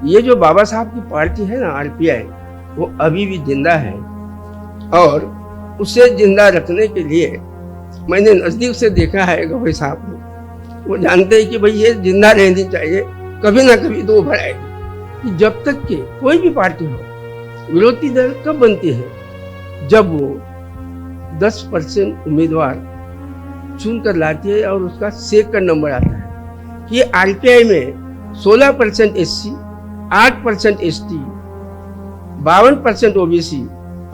ये जो बाबा साहब की पार्टी है ना आरपीआई, वो अभी भी जिंदा है और उसे जिंदा रखने के लिए मैंने नजदीक से देखा है गवई साहब को। वो जानते हैं कि भाई ये जिंदा रहनी चाहिए, कभी ना कभी तो उभर आएगी। कि जब तक के कोई भी पार्टी हो, विरोधी दल कब बनती है? जब वो 10% उम्मीदवार चुनकर लाती है और उसका सेकंड नंबर आता है। कि आरपीआई में 16% एससी, 8% एसटी, 52% ओबीसी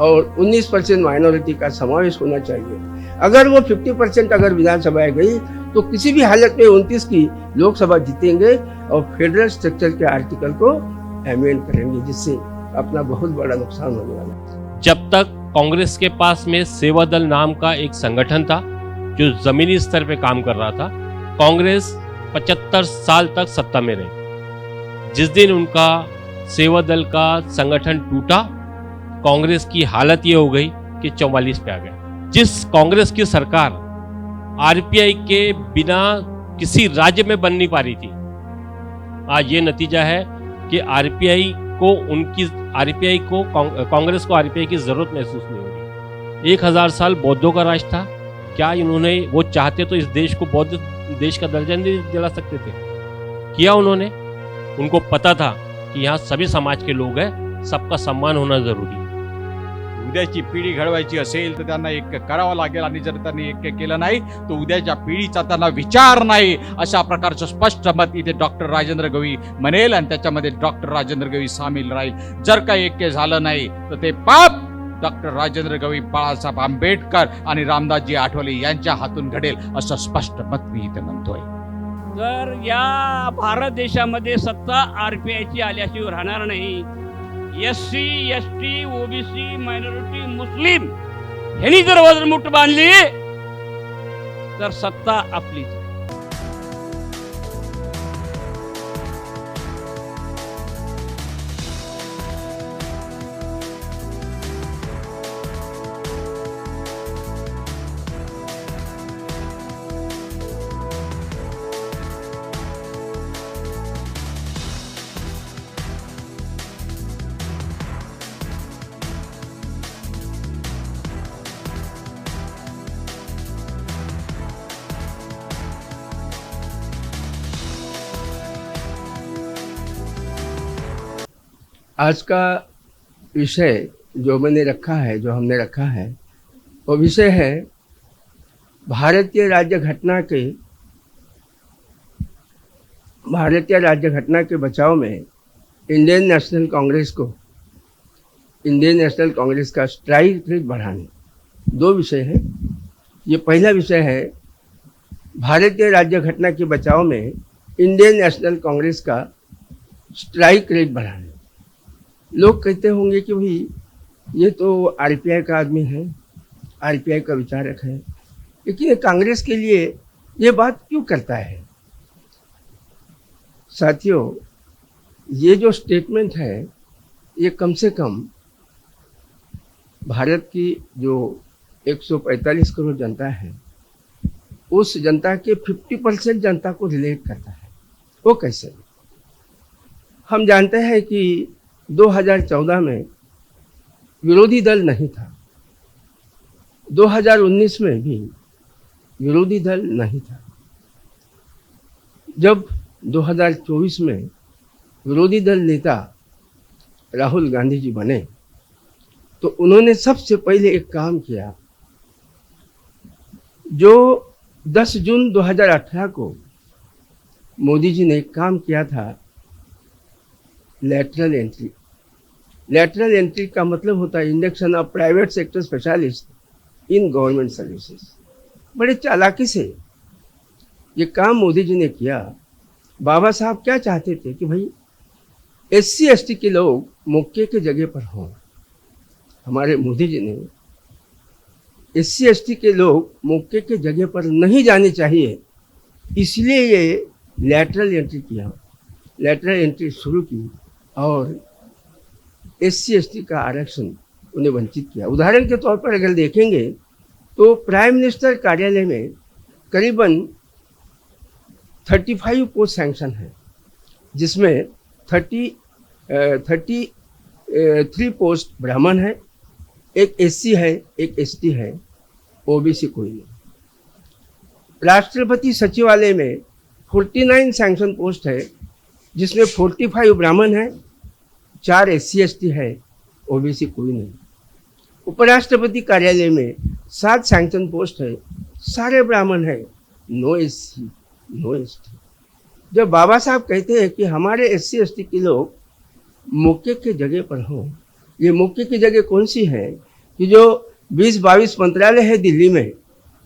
और 19% माइनॉरिटी का समावेश होना चाहिए। अगर वो 50% अगर विधानसभा गई तो किसी भी हालत में 29 की लोकसभा जीतेंगे और फेडरल स्ट्रक्चर के आर्टिकल को अमेंड करेंगे, जिससे अपना बहुत बड़ा नुकसान होने वाला है। जब तक कांग्रेस के पास में सेवा दल नाम का एक संगठन था जो जमीनी स्तर पे काम कर रहा था, कांग्रेस 75 साल तक सत्ता में रही। जिस दिन उनका सेवा दल का संगठन टूटा, कांग्रेस की हालत ये हो गई कि 44 पे आ गए। जिस कांग्रेस की सरकार आरपीआई के बिना किसी राज्य में बन नहीं पा रही थी, आज ये नतीजा है कि कांग्रेस को आरपीआई की जरूरत महसूस नहीं होगी। 1000 साल बौद्धों का राज था, क्या इन्होंने वो चाहते तो इस देश को बौद्ध देश का दर्जा नहीं दिला सकते थे? किया उन्होंने। उनको पता था कि यहाँ सभी समाज के लोग हैं, सबका सम्मान होना जरूरी है। उद्याची पिढी घडवायची असेल तर त्यांना एक करावं लागेल, आणि जर त्यांनी एक केलं नाही तर उद्याच्या पिढीचा त्यांना विचार नाही, अशा प्रकारचं स्पष्ट मत इथे डॉक्टर राजेंद्र गवई म्हणेल आणि त्याच्यामध्ये डॉक्टर राजेंद्र गवई सामील राहील। जर काही ऐक्य झालं नाही तर ते पाप डॉक्टर राजेंद्र गवई, बाळासाहेब आंबेडकर आणि रामदासजी आठवले यांच्या हातून घडेल, असं स्पष्ट मत मी इथे म्हणतोय। तर या भारत देशामध्ये सत्ता आरपीआयची आल्याशिवाय राहणार नाही। एससी, एसटी, ओबीसी, मायनॉरिटी, मुस्लिम ह्यांनी जर वजनमुठ बांधली तर सत्ता आपलीच। आज का विषय जो मैंने रखा है, जो हमने रखा है, वो विषय है भारतीय राज्य घटना के बचाव में इंडियन नेशनल कांग्रेस का स्ट्राइक रेट बढ़ाने। दो विषय हैं। ये पहला विषय है भारतीय राज्य घटना के बचाव में इंडियन नेशनल कांग्रेस का स्ट्राइक रेट बढ़ाने। लोग कहते होंगे कि भाई ये तो आरपीआई का आदमी है, आरपीआई का विचारक है, लेकिन कांग्रेस के लिए ये बात क्यों करता है? साथियों, ये जो स्टेटमेंट है ये कम से कम भारत की जो 145 करोड़ जनता है, उस जनता के 50% जनता को रिलेट करता है। वो कैसे? हम जानते हैं कि 2014 में विरोधी दल नहीं था, 2019 में भी विरोधी दल नहीं था। जब 2024 में विरोधी दल नेता राहुल गांधी जी बने तो उन्होंने सबसे पहले एक काम किया जो 10 जून 2018 को मोदी जी ने एक काम किया था, लेटरल एंट्री। लेटरल एंट्री का मतलब होता है induction of private sector specialist in government services. बड़े चालाकी से ये काम मोदी जी ने किया। बाबा साहब क्या चाहते थे कि भाई एससी एसटी के लोग मौके के जगह पर हों। हमारे मोदी जी ने एससी एसटी के लोग मौके के जगह पर नहीं जाने चाहिए, इसलिए ये लेटरल एंट्री किया, लेटरल एंट्री शुरू की और एससी एसटी का आरक्षण उन्हें वंचित किया। उदाहरण के तौर पर अगर देखेंगे तो प्राइम मिनिस्टर कार्यालय में करीबन 35 पोस्ट सैंक्शन है, जिसमें 33 पोस्ट ब्राह्मण है, एक SC है, एक ST है, OBC कोई नहीं। राष्ट्रपति सचिवालय में 49 सैंक्शन पोस्ट है, जिसमें 45 ब्राह्मण है, 4 SC ST है, OBC कोई नहीं। उपराष्ट्रपति कार्यालय में 7 सैंक्शन पोस्ट है, सारे ब्राह्मण है, नो SC नो ST। जब बाबा साहब कहते हैं कि हमारे SC ST के लोग मौके की जगह पर हों, ये मौके की जगह कौन सी है कि जो 20-22 मंत्रालय है दिल्ली में,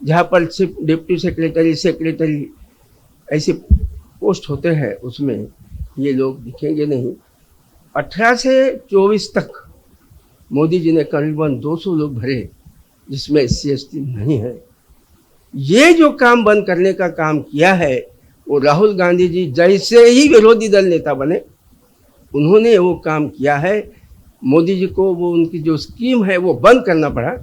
जहाँ पर सिर्फ डिप्टी सेक्रेटरी ऐसे पोस्ट होते हैं, उसमें ये लोग दिखेंगे नहीं। 18 से 24 तक मोदी जी ने करीबन 200 लोग भरे, जिसमें SC ST नहीं है। ये जो काम बंद करने का काम किया है, वो राहुल गांधी जी जैसे ही विरोधी दल नेता बने, उन्होंने वो काम किया है। मोदी जी को वो उनकी जो स्कीम है वो बंद करना पड़ा,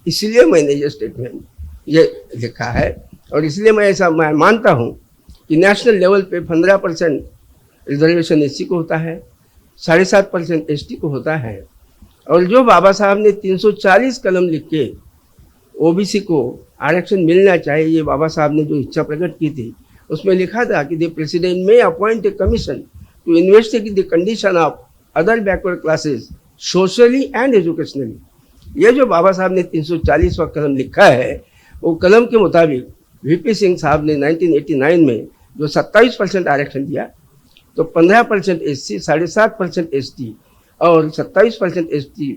इसलिए मैंने ये स्टेटमेंट ये लिखा है। और इसलिए मैं मानता हूँ कि नेशनल लेवल पे 15% रिजर्वेशन SC को होता है, 7.5% ST को होता है। और जो बाबा साहब ने 340 कलम लिख के OBC को आरक्षण मिलना चाहिए, ये बाबा साहब ने जो इच्छा प्रकट की थी, उसमें लिखा था कि the president may appoint a commission to investigate the condition of other backward classes socially and educationally. ये जो बाबा साहब ने 340वां कलम लिखा है, वो कलम के मुताबिक VP सिंह साहब ने 1989 में जो 27% आरक्षण दिया, तो 15% SC, 7.5% ST और 27% ST,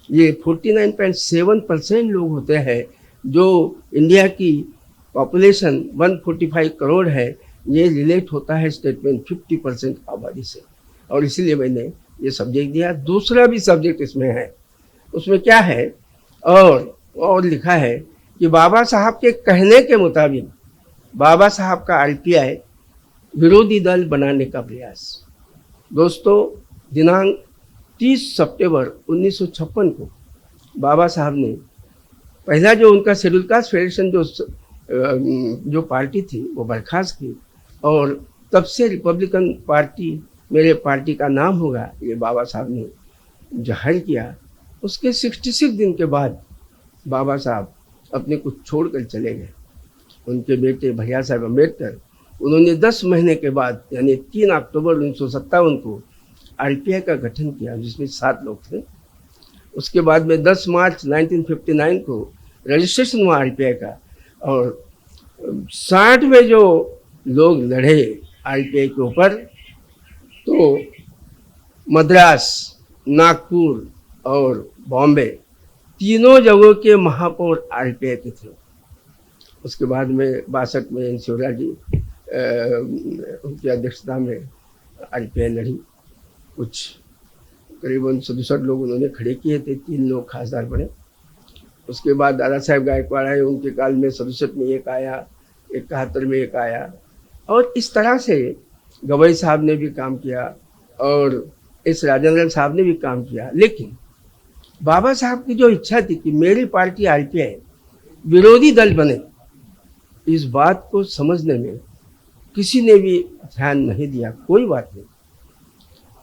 ये 49.7% लोग होते हैं। जो इंडिया की पॉपुलेशन 145 करोड़ है, ये रिलेट होता है स्टेटमेंट 50% आबादी से, और इसीलिए मैंने ये सब्जेक्ट दिया। दूसरा भी सब्जेक्ट इसमें है, उसमें क्या है और लिखा है कि बाबा साहब के कहने के मुताबिक बाबा साहब का RPI विरोधी दल बनाने का प्रयास। दोस्तों, दिनांक 30 सितंबर 1956 को बाबा साहब ने पहला जो उनका शेड्यूल कास्ट फेडरेशन जो पार्टी थी वो बर्खास्त की, और तब से रिपब्लिकन पार्टी मेरे पार्टी का नाम होगा, ये बाबा साहब ने जाहिर किया। उसके 66 दिन के बाद बाबा साहब अपने को छोड़कर चले गए। उनके बेटे भैया साहब अम्बेडकर, उन्होंने 10 महीने के बाद यानी 3 अक्टूबर 1957 को RPI का गठन किया, जिसमें 7 लोग थे। उसके बाद में 10 मार्च 1959 को रजिस्ट्रेशन हुआ RPI का, और 60 में जो लोग लड़े RPI के ऊपर, तो मद्रास, नागपुर और बॉम्बे तीनों जगहों के महापौर RPI के थे। उसके बाद में 62 में एन शिवराज जी उनकी अध्यक्षता में RPI लड़ी। कुछ करीबन 67 लोग उन्होंने खड़े किए थे, 3 लोग खासदार बने। उसके बाद दादा साहेब गायकवाड़ आए, उनके काल में 67 में एक आया, 71 में एक आया, और इस तरह से गवई साहब ने भी काम किया और S राजेंद्रन साहब ने भी काम किया। लेकिन बाबा साहब की जो इच्छा थी कि मेरी पार्टी RPI विरोधी दल बने, इस बात को समझने में किसी ने भी ध्यान नहीं दिया। कोई बात नहीं,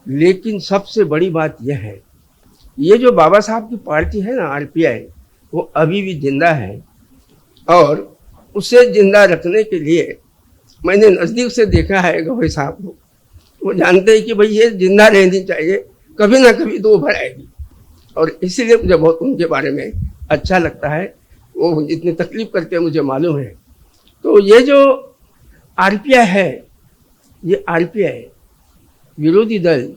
लेकिन सबसे बड़ी बात यह है, ये जो बाबा साहब की पार्टी है ना RPI, वो अभी भी जिंदा है, और उसे जिंदा रखने के लिए मैंने नज़दीक से देखा है गवई साहब को। वो जानते हैं कि भाई ये जिंदा रहनी चाहिए, कभी ना कभी तो उभर आएगी, और इसीलिए मुझे बहुत उनके बारे में अच्छा लगता है। वो जितनी तकलीफ करते हैं मुझे मालूम है। तो ये जो RPI है, ये RPI विरोधी दल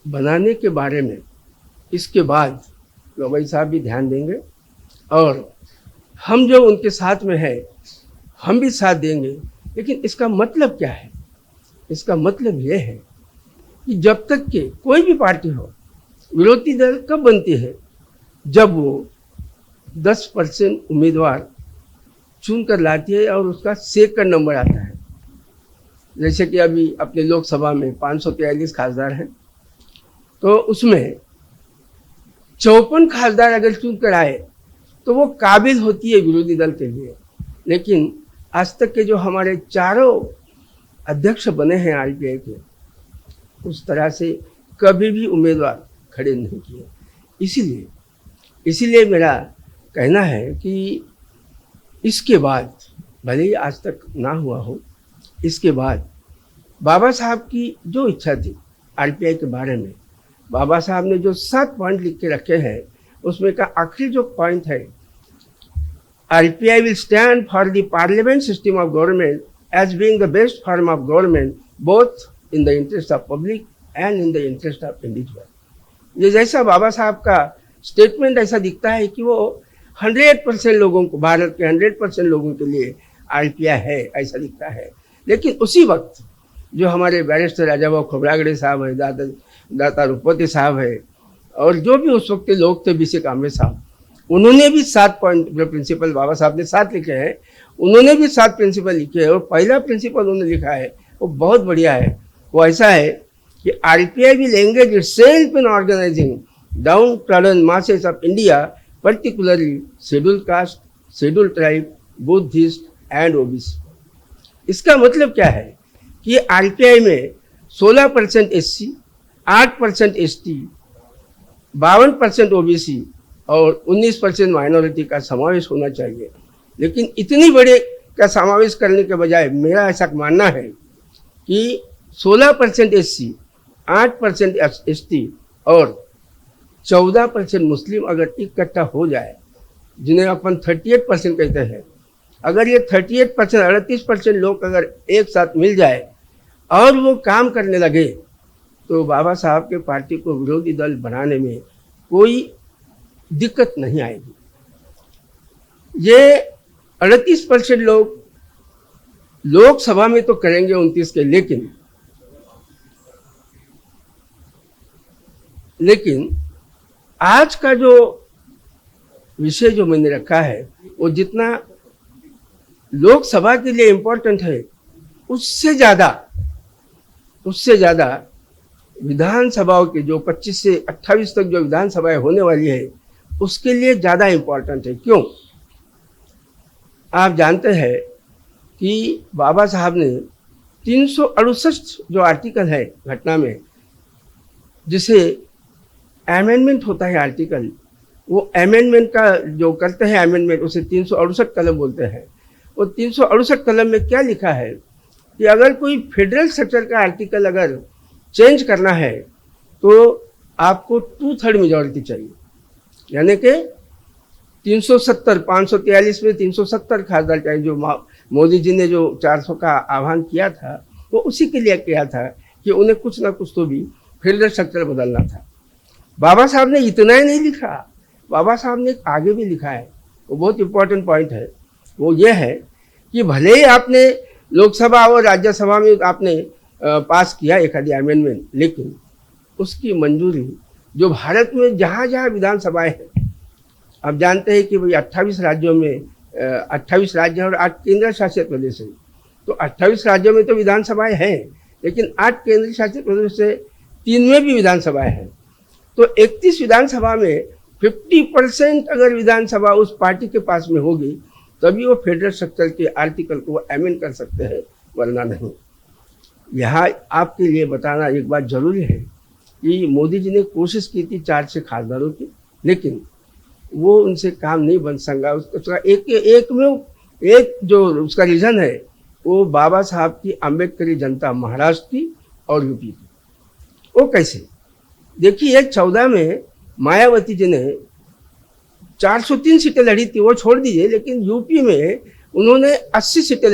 बनाने के बारे में इसके बाद गवई साहब भी ध्यान देंगे, और हम जो उनके साथ में है हम भी साथ देंगे। लेकिन इसका मतलब क्या है? इसका मतलब ये है कि जब तक कि कोई भी पार्टी हो, विरोधी दल कब बनती है? जब वो 10% उम्मीदवार चुन कर लाती है और उसका सेकंड नंबर आता है। जैसे कि अभी अपने लोकसभा में 543 खासदार हैं, तो उसमें 54 खासदार अगर चुन कर आए तो वो काबिल होती है विरोधी दल के लिए। लेकिन आज तक के जो हमारे 4 अध्यक्ष बने हैं RPI के, उस तरह से कभी भी उम्मीदवार खड़े नहीं किए। इसीलिए मेरा कहना है कि इसके बाद, भले ही आज तक ना हुआ हो, इसके बाद बाबा साहब की जो इच्छा थी आरपीआई के बारे में, बाबा साहब ने जो 7 पॉइंट लिख के रखे हैं, उसमें का आखिरी जो पॉइंट है, RPI will stand for the parliament system of government as being the best form of government both in the interest of public and in the interest of individual। ये जैसा बाबा साहब का स्टेटमेंट ऐसा दिखता है कि वो 100% लोगों को, भारत के 100% लोगों के लिए RPI है, ऐसा दिखता है। लेकिन उसी वक्त जो हमारे बैरिस्टर राजाभाऊ खोब्रागड़े साहब है, दाता रुपवती साहब है, और जो भी उस वक्त के लोग थे, BC कामरे साहब, उन्होंने भी 7 पॉइंट जो प्रिंसिपल बाबा साहब ने 7 लिखे हैं, उन्होंने भी 7 प्रिंसिपल लिखे हैं। और पहला प्रिंसिपल उन्होंने लिखा है वो बहुत बढ़िया है। वो ऐसा है कि RPI will engage itself in organizing downtrodden masses of India, particularly scheduled caste, scheduled tribe, Buddhist and OBC। इसका मतलब क्या है कि RPI में 16% SC, 8% ST, 52% OBC और 19% माइनॉरिटी का समावेश होना चाहिए। लेकिन इतनी बड़े का समावेश करने के बजाय मेरा ऐसा मानना है कि 16% SC, 8% ST और 14% मुस्लिम अगर इकट्ठा हो जाए, जिन्हें अपन 38% कहते हैं, अगर ये 38%, 38% लोग अगर एक साथ मिल जाए और वो काम करने लगे, तो बाबा साहब के पार्टी को विरोधी दल बनाने में कोई दिक्कत नहीं आएगी। ये 38% लोग लोकसभा में तो करेंगे 29 के, लेकिन आज का जो विषय जो मैंने रखा है वो जितना लोकसभा के लिए इम्पोर्टेंट है, उससे ज़्यादा विधानसभाओं के जो 25 से 28 तक जो विधानसभाएं होने वाली है, उसके लिए ज़्यादा इम्पोर्टेंट है। क्यों? आप जानते हैं कि बाबा साहब ने 368 जो आर्टिकल है घटना में, जिसे अमेंडमेंट होता है आर्टिकल, वो अमेंडमेंट का जो करते हैं अमेंडमेंट, उसे 368 कलम बोलते हैं। वो 368 कलम में क्या लिखा है कि अगर कोई फेडरल स्ट्रक्चर का आर्टिकल अगर चेंज करना है तो आपको 2/3 मेजॉरिटी चाहिए, यानी कि 370, 543 में 370 खासदार चाहिए। जो मोदी जी ने जो 400 का आह्वान किया था, वो उसी के लिए किया था कि उन्हें कुछ ना कुछ तो भी फेडरल स्ट्रक्चर बदलना था। बाबा साहब ने इतना ही नहीं लिखा, बाबा साहब ने आगे भी लिखा है, वो बहुत इंपॉर्टेंट पॉइंट है। वो ये है कि भले ही आपने लोकसभा और राज्यसभा में आपने पास किया एक आधी अमेंडमेंट, लेकिन उसकी मंजूरी जो भारत में जहाँ जहाँ विधानसभाएं हैं, आप जानते हैं कि भाई 28 राज्यों में 28 राज्य और 8 केंद्र शासित प्रदेश है। तो 28 राज्यों में तो विधानसभाएं हैं, लेकिन 8 केंद्र शासित प्रदेश से 3 में भी विधानसभाएं हैं। तो 31 विधानसभा में 50% अगर विधानसभा उस पार्टी के पास में होगी, तभी वो फेडरल स्ट्रक्चर के आर्टिकल को अमेंड कर सकते हैं, वरना नहीं। यहाँ आपके लिए बताना एक बात जरूरी है कि मोदी जी ने कोशिश की थी 4 से खासदारों की, लेकिन वो उनसे काम नहीं बन सका। उसका एक जो उसका रीज़न है, वो बाबा साहब की अम्बेडकरी जनता महाराष्ट्र की और यूपी की। वो कैसे? देखिए 14 में मायावती जी ने 403 सीटें लड़ी थी, वो छोड़ दीजिए, लेकिन यूपी में उन्होंने 80 सीटें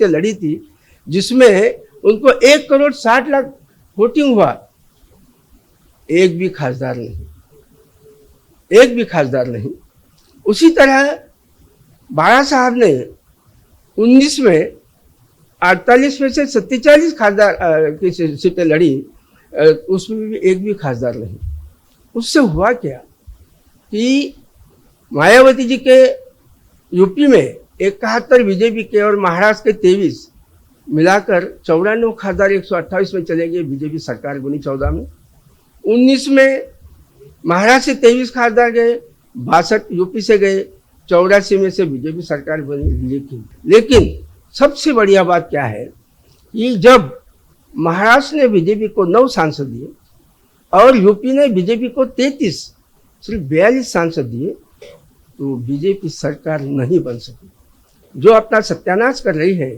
लड़ी थी, जिसमें उनको 1,60,00,000 वोटिंग हुआ। एक भी खासदार नहीं। उसी तरह बाबा साहब ने 19 में 48 में से 47 खासदार की सीटें लड़ी, उसमें भी एक भी खासदार नहीं। उससे हुआ क्या कि मायावती जी के यूपी में 71, बीजेपी के और महाराष्ट्र के 23 मिलाकर 94 खासदार 128 में चले गए, बीजेपी सरकार बनी 14 में। 19 में महाराष्ट्र से 23 खासदार गए, 62 यूपी से गए, 84 में से बीजेपी सरकार बनी। लेकिन सबसे बढ़िया बात क्या है कि जब महाराष्ट्र ने बीजेपी को 9 सांसद दिए और यूपी ने बीजेपी को 33 सिर्फ 42 सांसद दिए, तो बीजेपी सरकार नहीं बन सकी। जो अपना सत्यानाश कर रही है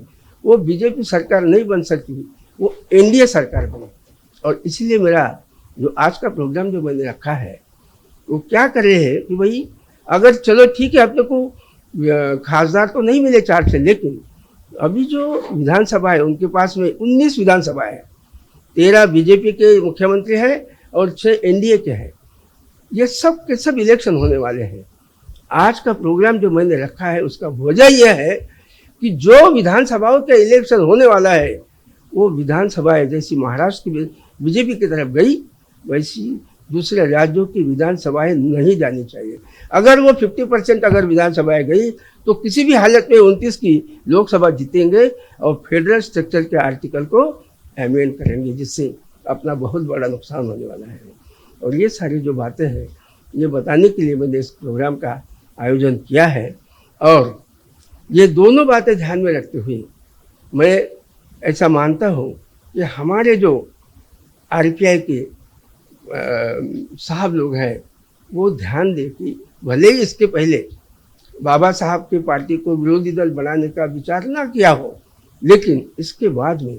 वो बीजेपी सरकार नहीं बन सकती, वो एनडीए सरकार बनी। और इसलिए मेरा जो आज का प्रोग्राम जो मैंने रखा है वो क्या कर रहे हैं कि भाई अगर चलो ठीक है अपने को खासदार तो नहीं मिले 4 से, लेकिन अभी जो विधानसभा है उनके पास में 19 विधानसभा है, 13 बीजेपी के मुख्यमंत्री हैं और 6 एनडीए के हैं। ये सब के सब इलेक्शन होने वाले हैं। आज का प्रोग्राम जो मैंने रखा है उसका वजह यह है कि जो विधानसभाओं के इलेक्शन होने वाला है वो विधानसभाएं जैसी महाराष्ट्र की बीजेपी की तरफ गई वैसी दूसरे राज्यों की विधानसभाएं नहीं जानी चाहिए। अगर वो 50% अगर विधानसभाएं गई तो किसी भी हालत में 29 की लोकसभा जीतेंगे और फेडरल स्ट्रक्चर के आर्टिकल को अमेंड करेंगे, जिससे अपना बहुत बड़ा नुकसान होने वाला है। और ये सारी जो बातें हैं ये बताने के लिए मैंने इस प्रोग्राम का आयोजन किया है। और ये दोनों बातें ध्यान में रखते हुए मैं ऐसा मानता हूँ कि हमारे जो आरपीआई के साहब लोग हैं वो ध्यान दें कि भले ही इसके पहले बाबा साहब की पार्टी को विरोधी दल बनाने का विचार ना किया हो, लेकिन इसके बाद में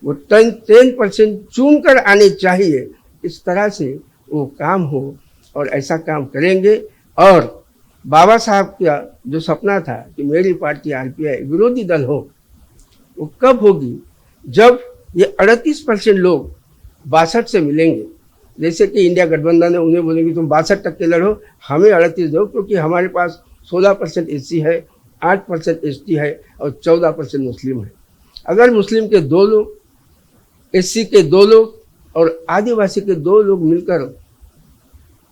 वो 10% चुन कर आने चाहिए। इस तरह से वो काम हो और ऐसा काम करेंगे। और बाबा साहब का जो सपना था कि मेरी पार्टी आरपीआई विरोधी दल हो, वो कब होगी? जब ये 38% लोग 62 से मिलेंगे। जैसे कि इंडिया गठबंधन है, उन्हें बोलेंगे तुम 62% लड़ो, हमें 38 दो, क्योंकि हमारे पास 16% एससी है, 8% एसटी है और 14% मुस्लिम है। अगर मुस्लिम के 2 लोग, एससी के 2 लोग और आदिवासी के 2 लोग मिलकर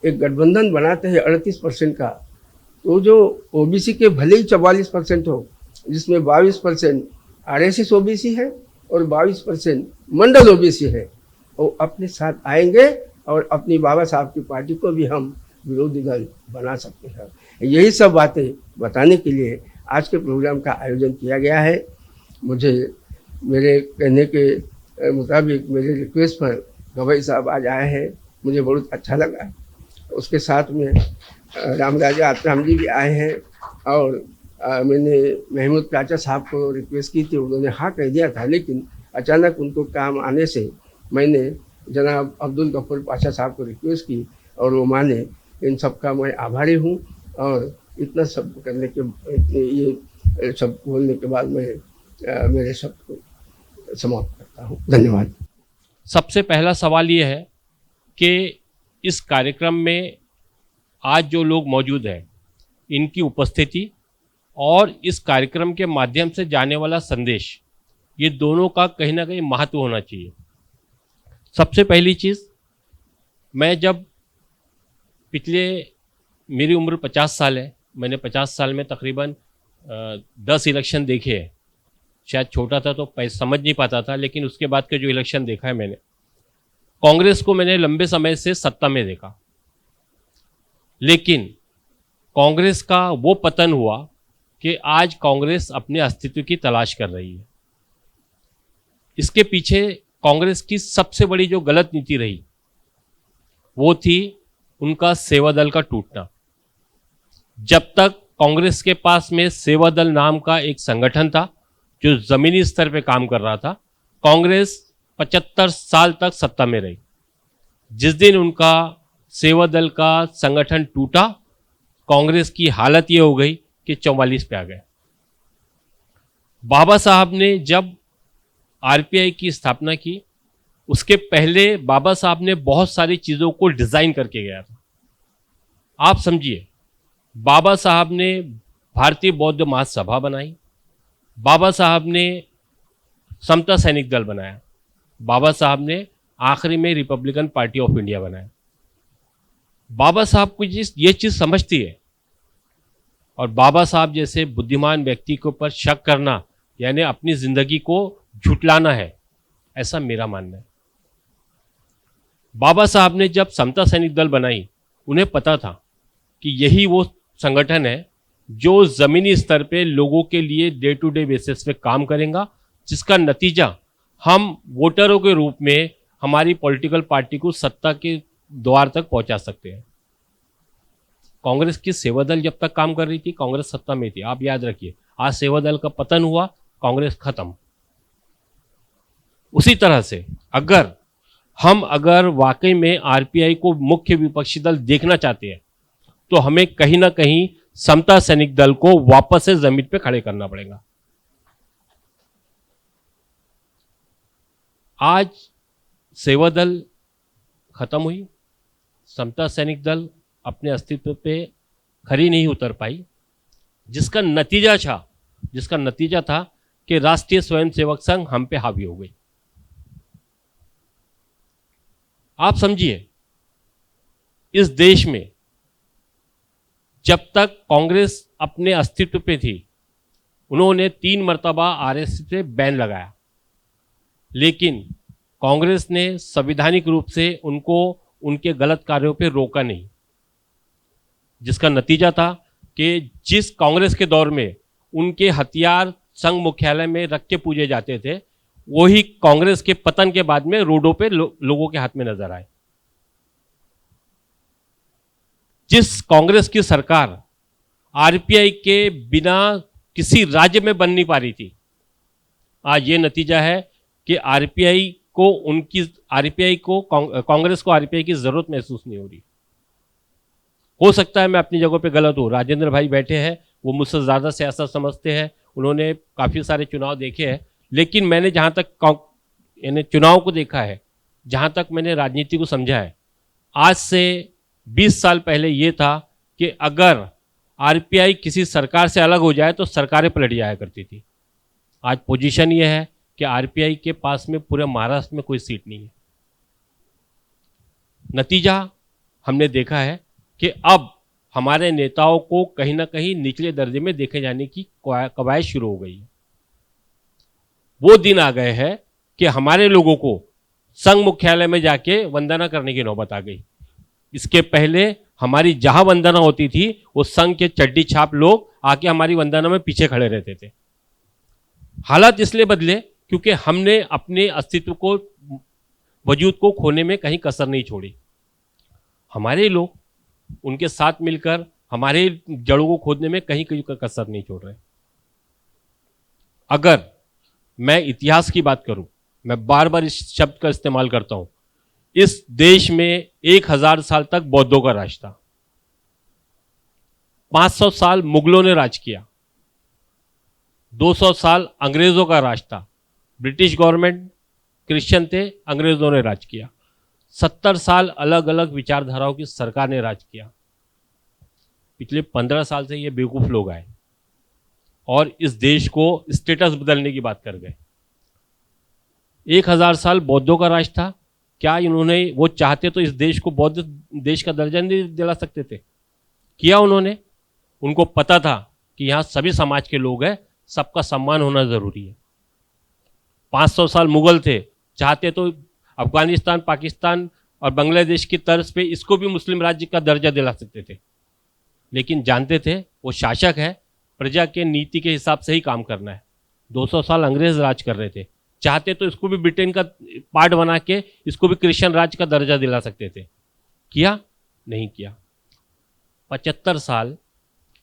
एक गठबंधन बनाते हैं 38% का, तो जो ओबीसी के भले ही 44% हो, जिसमें 22% आरएसएस ओबीसी है और 22% मंडल ओबीसी है, वो अपने साथ आएंगे और अपनी बाबा साहब की पार्टी को भी हम विरोधी दल बना सकते हैं। यही सब बातें बताने के लिए आज के प्रोग्राम का आयोजन किया गया है। मुझे मेरे कहने के मुताबिक मेरे रिक्वेस्ट पर गवई साहब आज आए हैं, मुझे बहुत अच्छा लगा। उसके साथ में रामराजा आत्राम जी भी आए हैं और मैंने महमूद चाचा साहब को रिक्वेस्ट की थी, उन्होंने हाँ कह दिया था, लेकिन अचानक उनको काम आने से मैंने जनाब अब्दुल गफूर पाशा साहब को रिक्वेस्ट की और वो माने। इन सब का मैं आभारी हूँ। और इतना सब करने के ये सब बोलने के बाद मैं मेरे शब्द को समाप्त करता हूँ। धन्यवाद। सबसे पहला सवाल ये है कि इस कार्यक्रम में आज जो लोग मौजूद हैं इनकी उपस्थिति और इस कार्यक्रम के माध्यम से जाने वाला संदेश, ये दोनों का कहीं ना कहीं महत्व होना चाहिए। सबसे पहली चीज़, मैं जब मेरी उम्र 50 साल है, मैंने 50 साल में तकरीबन 10 इलेक्शन देखे हैं। शायद छोटा था तो समझ नहीं पाता था, लेकिन उसके बाद के जो इलेक्शन देखा है मैंने, कांग्रेस को मैंने लंबे समय से सत्ता में देखा, लेकिन कांग्रेस का वो पतन हुआ कि आज कांग्रेस अपने अस्तित्व की तलाश कर रही है। इसके पीछे कांग्रेस की सबसे बड़ी जो गलत नीति रही वो थी उनका सेवा दल का टूटना। जब तक कांग्रेस के पास में सेवा दल नाम का एक संगठन था जो जमीनी स्तर पे काम कर रहा था, कांग्रेस 75 साल तक सत्ता में रही। जिस दिन उनका सेवा दल का संगठन टूटा, कांग्रेस की हालत ये हो गई कि 44 पे आ गए। बाबा साहब ने जब आरपीआई की स्थापना की, उसके पहले बाबा साहब ने बहुत सारी चीज़ों को डिज़ाइन करके गया था। आप समझिए, बाबा साहब ने भारतीय बौद्ध महासभा बनाई, बाबा साहब ने समता सैनिक दल बनाया, बाबा साहब ने आखिरी में रिपब्लिकन पार्टी ऑफ इंडिया बनाया। बाबा साहब को ये चीज़ समझती है, और बाबा साहब जैसे बुद्धिमान व्यक्ति के ऊपर शक करना यानी अपनी ज़िंदगी को झुटलाना है, ऐसा मेरा मानना है। बाबा साहब ने जब समता सैनिक दल बनाई, उन्हें पता था कि यही वो संगठन है जो ज़मीनी स्तर पे लोगों के लिए डे टू डे बेसिस पे काम करेगा, जिसका नतीजा हम वोटरों के रूप में हमारी पॉलिटिकल पार्टी को सत्ता के द्वार तक पहुंचा सकते हैं। कांग्रेस की सेवा दल जब तक काम कर रही थी, कांग्रेस सत्ता में थी। आप याद रखिए, आज सेवा दल का पतन हुआ, कांग्रेस खत्म। उसी तरह से अगर वाकई में आरपीआई को मुख्य विपक्षी दल देखना चाहते हैं तो हमें कहीं ना कहीं समता सैनिक दल को वापस से जमीन पे खड़े करना पड़ेगा। आज सेवा दल खत्म हुई, समता सैनिक दल अपने अस्तित्व पे खरी नहीं उतर पाई, जिसका नतीजा था कि राष्ट्रीय स्वयंसेवक संघ हम पे हावी हो गई। आप समझिए, इस देश में जब तक कांग्रेस अपने अस्तित्व पे थी, उन्होंने 3 मर्तबा आरएसएस से बैन लगाया, लेकिन कांग्रेस ने संवैधानिक रूप से उनको उनके गलत कार्यों पे रोका नहीं, जिसका नतीजा था कि जिस कांग्रेस के दौर में उनके हथियार संघ मुख्यालय में रख के पूजे जाते थे, वही कांग्रेस के पतन के बाद में रोडों पे लोगों के हाथ में नजर आए। जिस कांग्रेस की सरकार आरपीआई के बिना किसी राज्य में बन नहीं पा रही थी, आज ये नतीजा है कि कांग्रेस को आरपीआई की जरूरत महसूस नहीं हो रही। हो सकता है मैं अपनी जगह पे गलत हूँ, राजेंद्र भाई बैठे हैं, वो मुझसे ज़्यादा सियासत समझते हैं, उन्होंने काफ़ी सारे चुनाव देखे हैं, लेकिन मैंने जहाँ तक चुनाव को देखा है, जहाँ तक मैंने राजनीति को समझा है, आज से 20 साल पहले ये था कि अगर आरपीआई किसी सरकार से अलग हो जाए तो सरकारें पलट जाया करती थी। आज पोजीशन ये है कि आरपीआई के पास में पूरे महाराष्ट्र में कोई सीट नहीं है। नतीजा हमने देखा है कि अब हमारे नेताओं को कहीं ना कहीं निचले दर्जे में देखे जाने की कवायद शुरू हो गई है। वो दिन आ गए हैं कि हमारे लोगों को संघ मुख्यालय में जाके वंदना करने की नौबत आ गई। इसके पहले हमारी जहां वंदना होती थी, वो संघ के चड्डी छाप लोग आके हमारी वंदना में पीछे खड़े रहते थे। हालात इसलिए बदले क्योंकि हमने अपने अस्तित्व को, वजूद को खोने में कहीं कसर नहीं छोड़ी। हमारे लोग उनके साथ मिलकर हमारे जड़ों को खोदने में कहीं कसर नहीं छोड़ रहे। अगर मैं इतिहास की बात करूं, मैं बार बार इस शब्द का इस्तेमाल करता हूं, इस देश में 1000 साल तक बौद्धों का राज था, 500 साल मुगलों ने राज किया, 200 साल अंग्रेजों का राज था, ब्रिटिश गवर्नमेंट क्रिश्चियन थे, अंग्रेजों ने राज किया, 70 साल अलग अलग विचारधाराओं की सरकार ने राज किया। पिछले 15 साल से ये बेवकूफ लोग आए और इस देश को स्टेटस बदलने की बात कर गए। 1000 साल बौद्धों का राज था, क्या इन्होंने, वो चाहते तो इस देश को बौद्ध देश का दर्जा नहीं दिला सकते थे? किया उन्होंने। उनको पता था कि यहाँ सभी समाज के लोग हैं, सबका सम्मान होना जरूरी है। 500 साल मुगल थे, चाहते तो अफगानिस्तान, पाकिस्तान और बांग्लादेश की तर्ज पे इसको भी मुस्लिम राज्य का दर्जा दिला सकते थे, लेकिन जानते थे वो शासक है, प्रजा के नीति के हिसाब से ही काम करना है। 200 साल अंग्रेज राज कर रहे थे, चाहते तो इसको भी ब्रिटेन का पार्ट बना के इसको भी क्रिश्चियन राज्य का दर्जा दिला सकते थे। किया? नहीं किया। 75 साल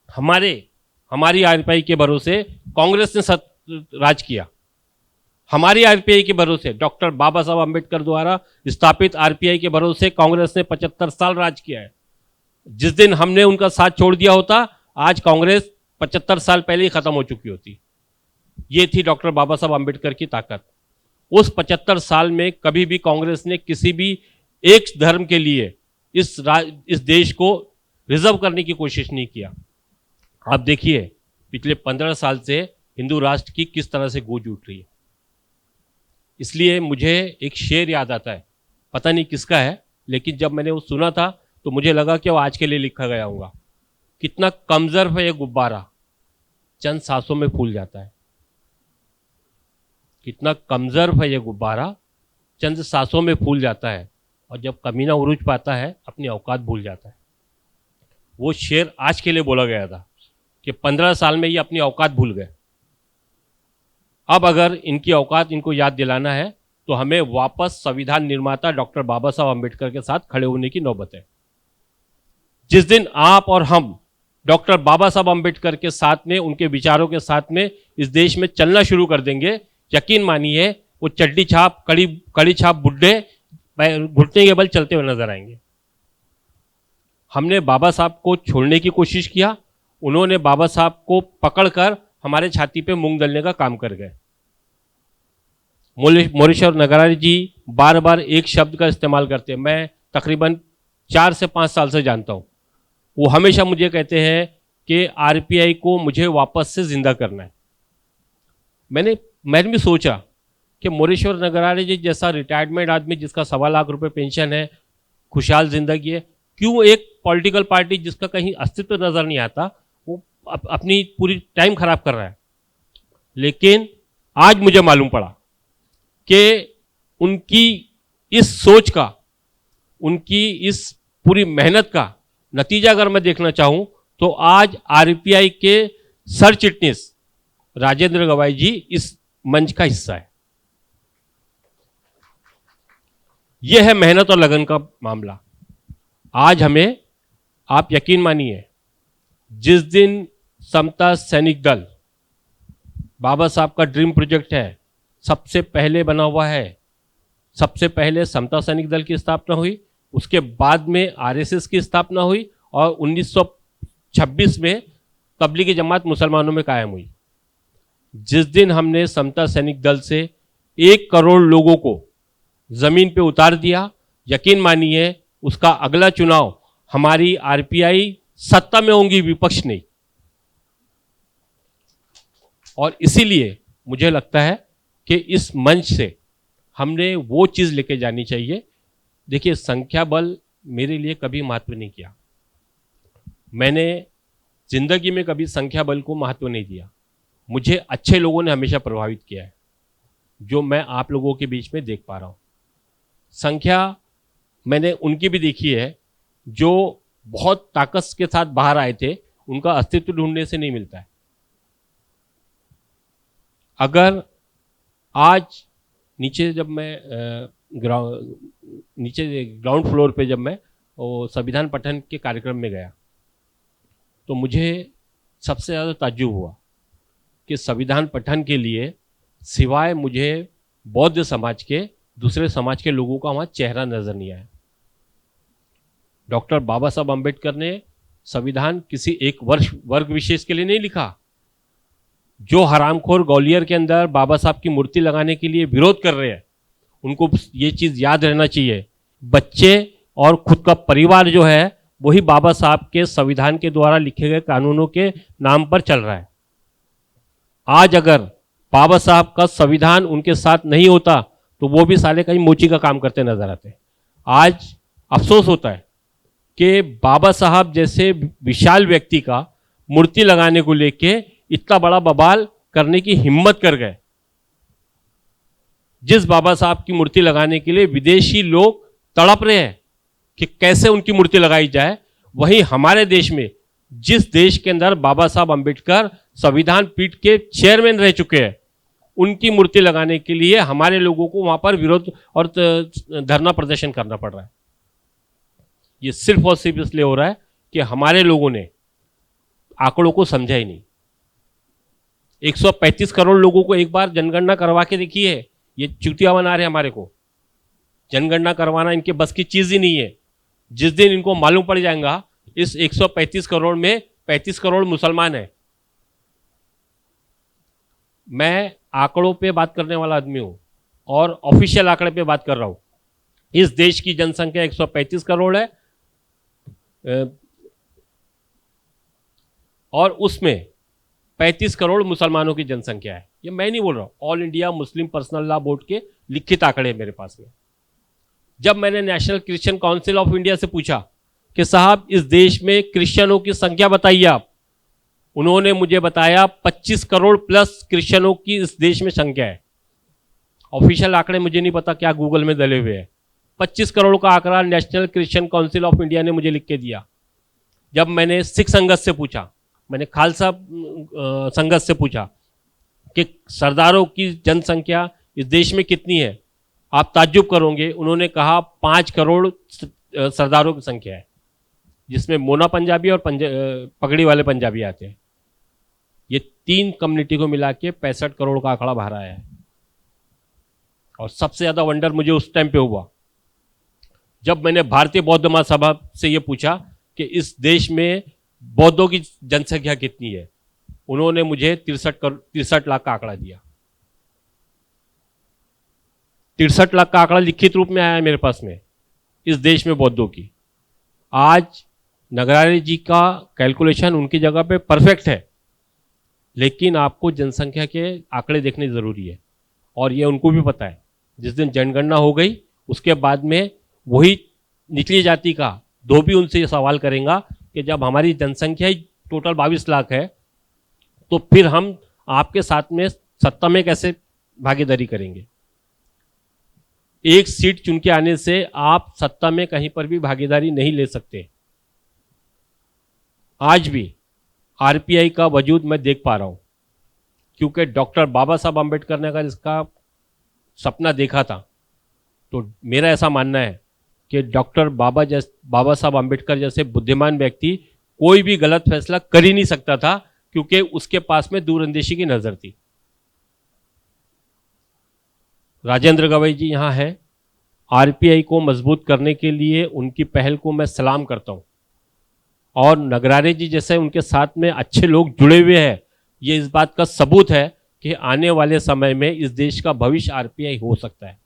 हमारी आरपीआई के भरोसे कांग्रेस ने राज किया। हमारी आरपीआई के भरोसे, डॉक्टर बाबा साहब अम्बेडकर द्वारा स्थापित आरपीआई के भरोसे कांग्रेस ने 75 साल राज किया है। जिस दिन हमने उनका साथ छोड़ दिया होता, आज कांग्रेस 75 साल पहले ही खत्म हो चुकी होती। ये थी डॉक्टर बाबा साहब अम्बेडकर की ताकत। उस 75 साल में कभी भी कांग्रेस ने किसी भी एक धर्म के लिए इस देश को रिजर्व करने की कोशिश नहीं किया। आप देखिए पिछले 15 साल से हिंदू राष्ट्र की किस तरह से गूंज उठ रही है। इसलिए मुझे एक शेर याद आता है, पता नहीं किसका है, लेकिन जब मैंने वो सुना था तो मुझे लगा कि वो आज के लिए लिखा गया होगा। कितना कमजोर है ये गुब्बारा, चंद सांसों में फूल जाता है। कितना कमजोर है ये गुब्बारा, चंद सांसों में फूल जाता है, और जब कमीना उरूज पाता है अपनी औकात भूल जाता है। वो शेर आज के लिए बोला गया था कि 15 साल में ये अपनी औकात भूल गए। अब अगर इनकी औकात इनको याद दिलाना है तो हमें वापस संविधान निर्माता डॉक्टर बाबा साहब अम्बेडकर के साथ खड़े होने की नौबत है। जिस दिन आप और हम डॉक्टर बाबा साहब अम्बेडकर के साथ में, उनके विचारों के साथ में इस देश में चलना शुरू कर देंगे, यकीन मानिए वो चड्डी छाप कड़ी छाप बुड्ढे घुटने के बल चलते हुए नजर आएंगे। हमने बाबा साहब को छोड़ने की कोशिश किया, उन्होंने बाबा साहब को पकड़कर हमारे छाती पे मूंग दलने का काम कर गए। मोरेश्वर नगरारी जी बार बार एक शब्द का इस्तेमाल करते हैं, मैं तकरीबन 4 से 5 साल से जानता हूं। वो हमेशा मुझे कहते हैं कि आरपीआई को मुझे वापस से जिंदा करना है। मैंने भी सोचा कि मोरेश्वर नगरारी जी जैसा रिटायरमेंट आदमी जिसका 1.25 लाख रुपए पेंशन है, खुशहाल जिंदगी है, क्यों एक पॉलिटिकल पार्टी जिसका कहीं अस्तित्व नजर नहीं आता वो अपनी पूरी टाइम खराब कर रहा है। लेकिन आज मुझे मालूम पड़ा कि उनकी इस सोच का, उनकी इस पूरी मेहनत का नतीजा अगर मैं देखना चाहूं तो आज आरपीआई के सर चिटनीस राजेंद्र गवाई जी इस मंच का हिस्सा है। यह है मेहनत और लगन का मामला। आज हमें, आप यकीन मानिए, जिस दिन समता सैनिक दल बाबा साहब का ड्रीम प्रोजेक्ट है, सबसे पहले बना हुआ है, सबसे पहले समता सैनिक दल की स्थापना हुई, उसके बाद में आरएसएस की स्थापना हुई और 1926 में तबलीगी जमात मुसलमानों में कायम हुई। जिस दिन हमने समता सैनिक दल से 1 करोड़ लोगों को जमीन पे उतार दिया, यकीन मानिए उसका अगला चुनाव हमारी आरपीआई सत्ता में होंगी, विपक्ष नहीं। और इसीलिए मुझे लगता है कि इस मंच से हमने वो चीज लेके जानी चाहिए। देखिए, संख्या बल मेरे लिए कभी महत्व नहीं किया, मैंने जिंदगी में कभी संख्या बल को महत्व नहीं दिया। मुझे अच्छे लोगों ने हमेशा प्रभावित किया है, जो मैं आप लोगों के बीच में देख पा रहा हूं। संख्या मैंने उनकी भी देखी है जो बहुत ताकत के साथ बाहर आए थे, उनका अस्तित्व ढूंढने से नहीं मिलता है। अगर आज नीचे जब मैं ग्राउंड फ्लोर पे जब मैं वो संविधान पठन के कार्यक्रम में गया तो मुझे सबसे ज़्यादा ताज्जुब हुआ कि संविधान पठन के लिए सिवाय मुझे बौद्ध समाज के दूसरे समाज के लोगों का वहाँ चेहरा नजर नहीं आया। डॉक्टर बाबा साहब अम्बेडकर ने संविधान किसी एक वर्ग विशेष के लिए नहीं लिखा। जो हरामखोर ग्वालियर के अंदर बाबा साहब की मूर्ति लगाने के लिए विरोध कर रहे हैं, उनको ये चीज़ याद रहना चाहिए, बच्चे और खुद का परिवार जो है वही बाबा साहब के संविधान के द्वारा लिखे गए कानूनों के नाम पर चल रहा है। आज अगर बाबा साहब का संविधान उनके साथ नहीं होता तो वो भी साले कहीं मोची का काम करते नजर आते। आज अफसोस होता है कि बाबा साहब जैसे विशाल व्यक्ति का मूर्ति लगाने को लेके इतना बड़ा बवाल करने की हिम्मत कर गए। जिस बाबा साहब की मूर्ति लगाने के लिए विदेशी लोग तड़प रहे हैं कि कैसे उनकी मूर्ति लगाई जाए, वहीं हमारे देश में, जिस देश के अंदर बाबा साहब अम्बेडकर संविधान पीठ के चेयरमैन रह चुके हैं, उनकी मूर्ति लगाने के लिए हमारे लोगों को वहां पर विरोध और धरना प्रदर्शन करना पड़ रहा है। ये सिर्फ और सिर्फ इसलिए हो रहा है कि हमारे लोगों ने आंकड़ों को समझा ही नहीं। 135 करोड़ लोगों को एक बार जनगणना करवा के देखिए, ये चुतिया बना रहे हमारे को। जनगणना करवाना इनके बस की चीज ही नहीं है। जिस दिन इनको मालूम पड़ जाएगा इस 135 करोड़ में 35 करोड़ मुसलमान हैं। मैं आंकड़ों पे बात करने वाला आदमी हूं और ऑफिशियल आंकड़े पे बात कर रहा हूं। इस देश की जनसंख्या 135 करोड़ है और उसमें 35 करोड़ मुसलमानों की जनसंख्या है। ये मैं नहीं बोल रहा हूं, All India Muslim Personal Law Board के लिखित आंकड़े मेरे पास में। जब मैंने National Christian Council of India से पूछा कि साहब इस देश में क्रिश्चियनों की संख्या बताइए आप, उन्होंने मुझे बताया 25 करोड़ प्लस क्रिश्चियनों की इस देश में संख्या है। ऑफिशियल आंकड़े मुझे नहीं पता क्या गूगल में डले हुए हैं। 25 करोड़ का आंकड़ा national Christian Council of India ने मुझे लिख के दिया। जब मैंने सिख संगत से पूछा, मैंने खालसा संगत से पूछा कि सरदारों की जनसंख्या इस देश में कितनी है, आप ताज्जुब करोगे, उन्होंने कहा 5 करोड़ सरदारों की संख्या है, जिसमें मोना पंजाबी और पगड़ी वाले पंजाबी आते हैं। ये 3 कम्युनिटी को मिला के 65 करोड़ का आंकड़ा बाहर आया है। और सबसे ज्यादा वंडर मुझे उस टाइम पे हुआ जब मैंने भारतीय बौद्ध महासभा से ये पूछा कि इस देश में बौद्धों की जनसंख्या कितनी है। उन्होंने मुझे 63 लाख का आंकड़ा दिया। 63 लाख का आंकड़ा लिखित रूप में आया है मेरे पास में इस देश में बौद्धों की। आज नगरारे जी का कैलकुलेशन उनकी जगह पे परफेक्ट है, लेकिन आपको जनसंख्या के आंकड़े देखने जरूरी है। और ये उनको भी पता है। जिस दिन जनगणना हो गई उसके बाद में वही निचली जाति का धोबी उनसे ये सवाल करेगा कि जब हमारी जनसंख्या ही टोटल 22 लाख है तो फिर हम आपके साथ में सत्ता में कैसे भागीदारी करेंगे। एक सीट चुन के आने से आप सत्ता में कहीं पर भी भागीदारी नहीं ले सकते। आज भी आरपीआई का वजूद मैं देख पा रहा हूं, क्योंकि डॉक्टर बाबा साहब आम्बेडकर ने अगर इसका सपना देखा था तो मेरा ऐसा मानना है कि डॉक्टर बाबा साहब आम्बेडकर जैसे बुद्धिमान व्यक्ति कोई भी गलत फैसला कर ही नहीं सकता था, क्योंकि उसके पास में दूरंदेशी की नजर थी। राजेंद्र गवई जी यहाँ है। आरपीआई को मजबूत करने के लिए उनकी पहल को मैं सलाम करता हूँ। और नगरारे जी जैसे उनके साथ में अच्छे लोग जुड़े हुए हैं, ये इस बात का सबूत है कि आने वाले समय में इस देश का भविष्य आरपीआई हो सकता है,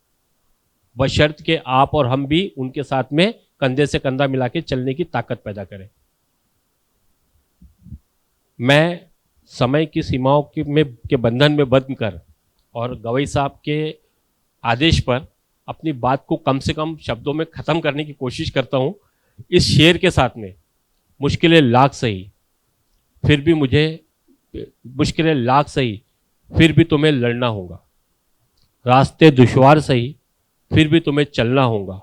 बशर्ते कि आप और हम भी उनके साथ में कंधे से कंधा मिला के चलने की ताकत पैदा करें। मैं समय की सीमाओं के बंधन में बंध कर और गवई साहब के आदेश पर अपनी बात को कम से कम शब्दों में ख़त्म करने की कोशिश करता हूँ। इस शेर के साथ में मुश्किलें लाख सही, फिर भी तुम्हें लड़ना होगा। रास्ते दुश्वार सही, फिर भी तुम्हें चलना होगा।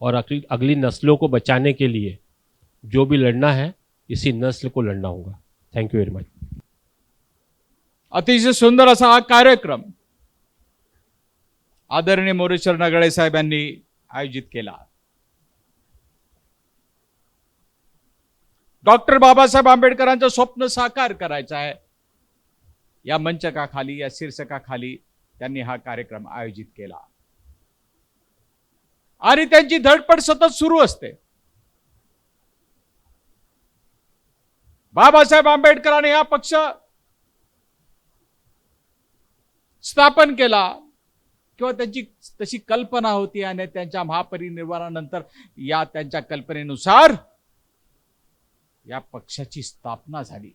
और अगली नस्लों को बचाने के लिए जो भी लड़ना है, इसी नस्ल को लड़ना होगा। Thank you very much. अतिशय सुंदर असा हा कार्यक्रम आदरणीय मोरेश्वर नगराळे साहेब यांनी आयोजित केला। डॉक्टर बाबासाहेब आंबेडकरांचं स्वप्न साकार करायचं आहे, या मंचकाखाली, या शीर्षकाखाली त्यांनी हा कार्यक्रम आयोजित केला आणि त्यांची धडपड सतत सुरू असते। बाबासाहेब आंबेडकरांनी हा पक्ष स्थापन केला किंवा त्यांची तशी कल्पना होती आणि त्यांच्या महापरिनिर्वाणानंतर या त्यांच्या कल्पनेनुसार या पक्षाची स्थापना झाली।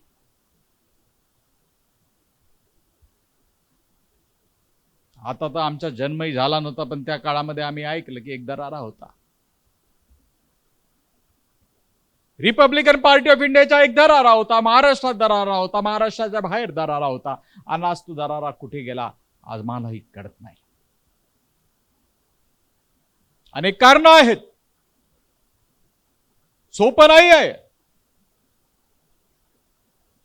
आता तर आमचा जन्मही झाला नव्हता, पण त्या काळामध्ये आम्ही ऐकलं की एक दरारा होता, रिपब्लिकन पार्टी ऑफ इंडियाचा एक दरारा होता, महाराष्ट्रात दरारा होता, महाराष्ट्राच्या बाहेर दरारा होता। आणि आज तो दरारा कुठे गेला आज मलाही कळत नाही। अनेक कारणं आहेत, सोपं नाही आहे।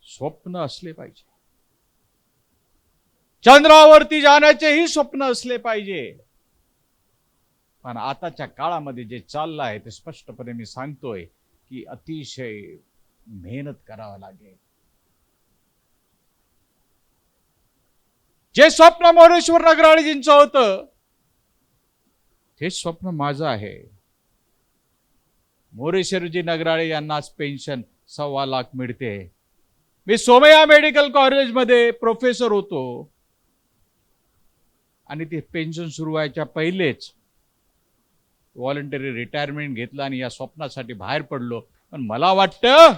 स्वप्न असले पाहिजे, चंद्रावरती जाण्याचेही स्वप्न असले पाहिजे। पण आताच्या काळामध्ये जे चाललं आहे ते स्पष्टपणे मी सांगतोय की अतिशय मेहनत करावी लागेल। जे स्वप्न मोरेश्वर नगराळेजींचं होतं ते स्वप्न माझं आहे। मोरेश्वरजी नगराळे यांना आज पेन्शन 1.25 लाख मिळते। मी सोमय्या मेडिकल कॉलेजमध्ये प्रोफेसर होतो आणि ते पेन्शन सुरू व्हायच्या पहिलेच व्हॉलंटरी रिटायरमेंट घेतलं आणि या स्वप्नासाठी बाहेर पडलो। पण मला वाटतं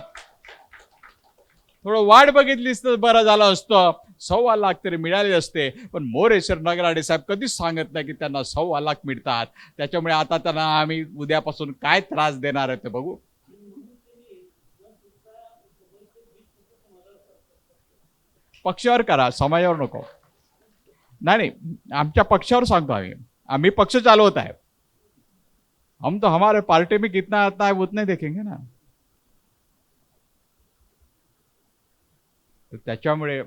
थोडं वाट बघितलीस तर बरं झालं असतं, 1.25 लाख तरी मिळाले असते। पण मोरेश्वर नगराळे साहेब कधीच सांगत नाही की त्यांना 1.25 लाख मिळतात। त्याच्यामुळे आता त्यांना आम्ही उद्यापासून काय त्रास देणार आहे ते बघू। पक्षावर करा, समाजावर नको। नहीं, आमच्या पक्षावर सांगतो आम्ही पक्ष चालवत आहे। हम तो हमारे पार्टी में कितना आता है उतना ही देखेंगे ना। तो त्याच्यामुळे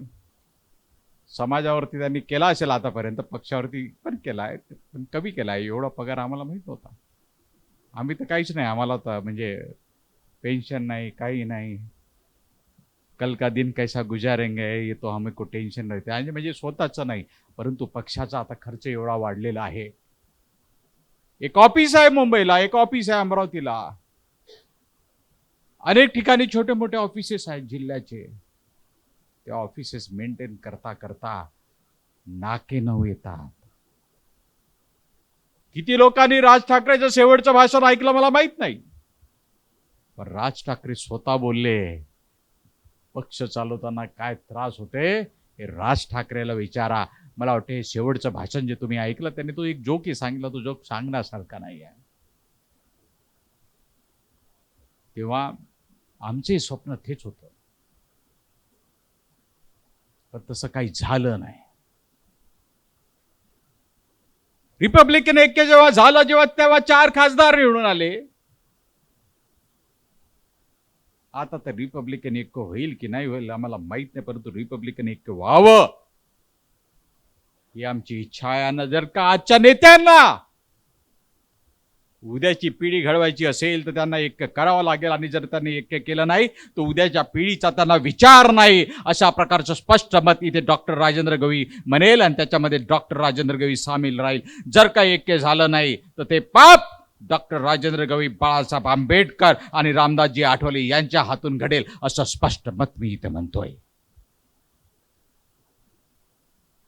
समाजावरती त्यांनी केला असेल आतापर्यंत, पक्षावरती पण केला आहे, पण कमी केला आहे. एवढा पगार आम्हाला माहीत नव्हता. आम्ही तर काहीच नाही, आम्हाला तर म्हणजे पेन्शन नाही, काही नाही. कल का दिन कैसा गुजारेंगे ये तो हमें को टेन्शन रहते. आणि म्हणजे स्वतःचं नाही, परंतु पक्षाचा आता खर्च एवढा वाढलेला आहे. एक ऑफिस आहे मुंबईला, एक ऑफिस आहे अमरावतीला, अनेक ठिकाणी छोटे मोठे ऑफिसेस आहेत जिल्ह्याचे. त्या ऑफिसेस मेंटेन करता करता नाके नऊ येतात. किती लोकांनी राज ठाकरेचं शेवटचं भाषण ऐकलं मला माहित नाही, पण राज ठाकरे स्वतः बोलले पक्ष चालवताना काय त्रास होते हे राज ठाकरेला विचारा. मला वाटतं हे शेवटचं भाषण जे तुम्ही ऐकलं त्यांनी तो एक जोक सांगितला, तो जोक सांगण्यासारखा नाही आहे. तेव्हा आमचे स्वप्न तेच होतं, पण तसं काही झालं नाही. रिपब्लिकन ऐक्य जेव्हा झालं, तेव्हा 4 खासदार निवडून आले. आता तर रिपब्लिकन ऐक्य होईल की नाही होईल आम्हाला माहित नाही, परंतु रिपब्लिकन ऐक्य व्हावं ही आमची इच्छा आहे. आणि जर का आजच्या नेत्यांना उद्याची पिढी घडवायची असेल तर त्यांना ऐक्य करावं लागेल, आणि जर त्यांनी ऐक्य केलं नाही तर उद्याच्या पिढीचा त्यांना विचार नाही, अशा प्रकारचं स्पष्ट मत इथे डॉक्टर राजेंद्र गवई म्हणेल, आणि त्याच्यामध्ये डॉक्टर राजेंद्र गवई सामील राहील. जर काही ऐक्य झालं नाही तर ते पाप डॉक्टर राजेंद्र गवई, बाळासाहेब आंबेडकर आणि रामदासजी आठवले यांच्या हातून घडेल, असं स्पष्ट मत मी इथे म्हणतोय.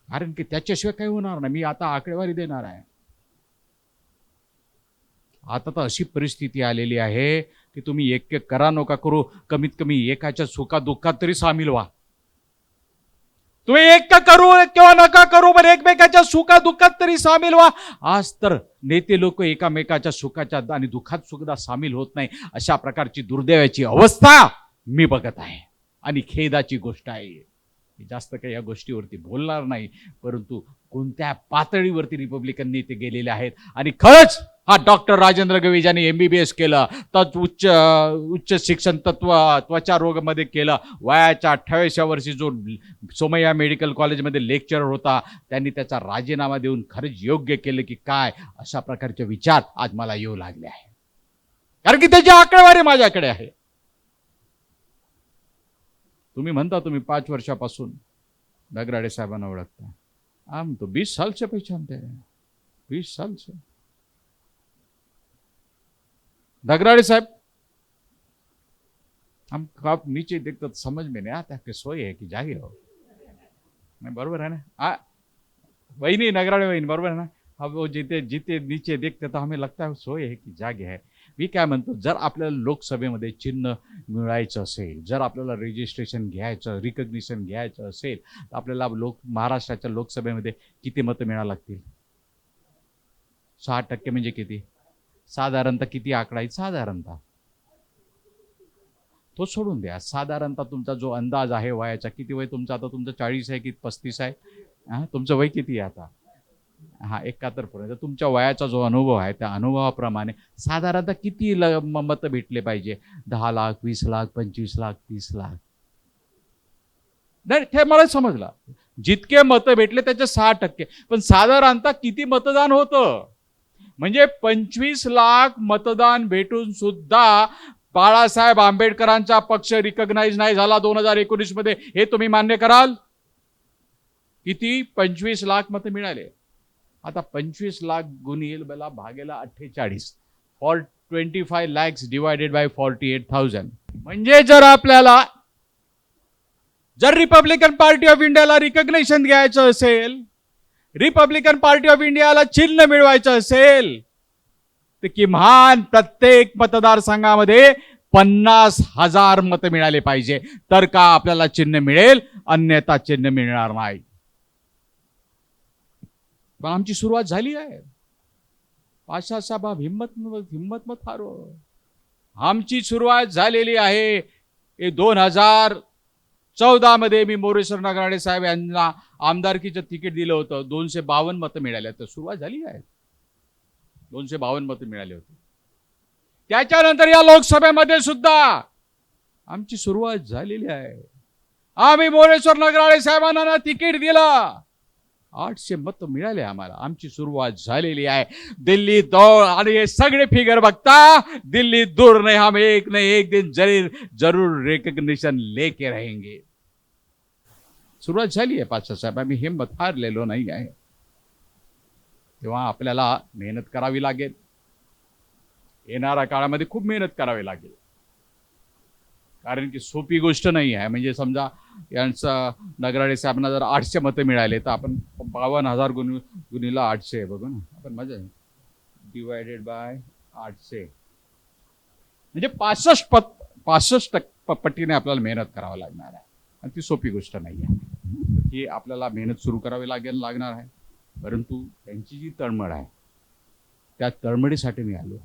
कारण की त्याच्याशिवाय काही होणार नाही. मी आता आकडेवारी देणार आहे. आता तर अशी परिस्थिती आलेली आहे की तुम्ही ऐक्य करा नका करू, कमीत कमी एकाच्या सुखा दुःखात तरी सामील व्हा. तुम्ही ऐक्य करू किंवा नका करू, पण एकमेकाच्या सुखा दुःखात तरी सामील व्हा. आज तर नेते लोक एकामेकाच्या सुखाच्या आणि दुःखात सुद्धा सामील होत नाही. अशा प्रकारची दुर्दैवाची अवस्था मी बघत आहे, आणि खेदाची गोष्ट आहे. जास्त काही या गोष्टीवरती बोलणार नाही, परंतु कोणत्या पातळीवरती रिपब्लिकन नेते गेलेले आहेत. आणि खरंच हा डॉक्टर राजेंद्र गवई ज्यांनी MBBS केलं, तर उच्च शिक्षण त्वचा रोगमध्ये केलं, वयाच्या 28व्या वर्षी जो सोमय्या मेडिकल कॉलेजमध्ये लेक्चरर होता, त्यांनी त्याचा राजीनामा देऊन खरंच योग्य केलं की काय, अशा प्रकारचे विचार आज मला येऊ लागले आहे. कारण की त्याची आकडेवारी माझ्याकडे आहे. तुम्ही म्हणता तुम्ही 5 वर्षापासून नगराडे साहेबांना ओळखता. हम तो 20 साल से पहचानते हैं, 20 साल से. नगराडे साहब हम आप नीचे देखते तो समझ में नहीं आता कि सोए है कि जागे हो. नहीं बरोबर है ना? वही नहीं, नगराडे वही बरोबर है ना? अब वो जिते नीचे देखते तो हमें लगता है सोए है की जागे है. मी काय म्हणतो, जर आपल्याला लोकसभेमध्ये चिन्ह मिळायचं असेल, जर आपल्याला रजिस्ट्रेशन घ्यायचं, रिकग्निशन घ्यायचं असेल, तर आपल्याला महाराष्ट्राच्या लोकसभेमध्ये किती मतं मिळावं लागतील? 6% म्हणजे किती? साधारणतः किती आकडा आहे? साधारणतः तो सोडून द्या. साधारणतः तुमचा जो अंदाज आहे वयाचा, किती वय तुमचं आता? तुमचं 40 आहे की 35 आहे? तुमचं वय किती आहे आता? 71 पर्यंत. तुमच्या वयाचा जो अनुभव आहे त्या अनुभवाप्रमाणे साधारणतः किती मतं भेटले पाहिजे? 10 लाख, 20 लाख, 25 लाख, 30 लाख? नाही, हे मला समजलं. जितके मतं भेटले त्याचे 6%, पण साधारणतः किती मतदान होतं? म्हणजे 25 लाख मतदान भेटून सुद्धा बाळासाहेब आंबेडकरांचा पक्ष रिकग्नाइज नाही झाला 2019 मध्ये. हे तुम्ही मान्य कराल? किती? 25 लाख मतं मिळाले. आता 25 लाख गुणिले भागेला 48, 25 lakhs डिवायडेड बाय 48,000. म्हणजे जर रिपब्लिकन पार्टी ऑफ इंडियाला रिकग्नेशन घ्यायचं असेल, रिपब्लिकन पार्टी ऑफ इंडियाला चिन्ह मिळवायचं असेल, तर किमान प्रत्येक मतदारसंघामध्ये 50,000 मतं मिळाले पाहिजे, तर का आपल्याला चिन्ह मिळेल, अन्यथा चिन्ह मिळणार नाही. पण आमची सुरुवात झाली आहे. पाशा साहेब हिम्मत मत हारो. आमची सुरुवात झालेली आहे. 2014 मध्ये मी मोरेश्वर नगराडे साहेब यांना आमदारकीचं तिकीट दिलं होतं. 252 मतं मिळाले. तर सुरुवात झाली आहे. 252 मतं मिळाली होती. त्याच्यानंतर या लोकसभेमध्ये सुद्धा आमची सुरुवात झालेली आहे. आम्ही मोरेश्वर नगराळे साहेबांना तिकीट दिलं, 800 मत मिळाले आम्हाला. आमची सुरुवात झालेली आहे. दिल्ली दौड़ आणि हे सगळे फिगर बघता, दिल्ली दूर नहीं, हम एक न एक दिन जरूर रिकग्निशन लेके रहेंगे. सुरुवात झाली आहे पाचसा साहेब. आम्ही हिंमत हारलेलो नाही आहे. तेव्हा आपल्याला मेहनत करावी लागेल. येणाऱ्या काळामध्ये खूप मेहनत करावी लागेल, कारण की सोपी गोष्ट नाही आहे. म्हणजे समजा यांचं नगराळे साहेबांना जर 800 मतं मिळाले तर आपण 52,000 गुणिला 800 बघू ना आपण, मजा डिवायडेड बाय 800 म्हणजे 65 पट्टीने आपल्याला मेहनत करावं लागणार आहे. आणि ती सोपी गोष्ट नाही आहे. ही आपल्याला मेहनत सुरू करावी लागणार आहे. परंतु त्यांची जी तळमळ आहे त्या तळमळीसाठी मी आलो.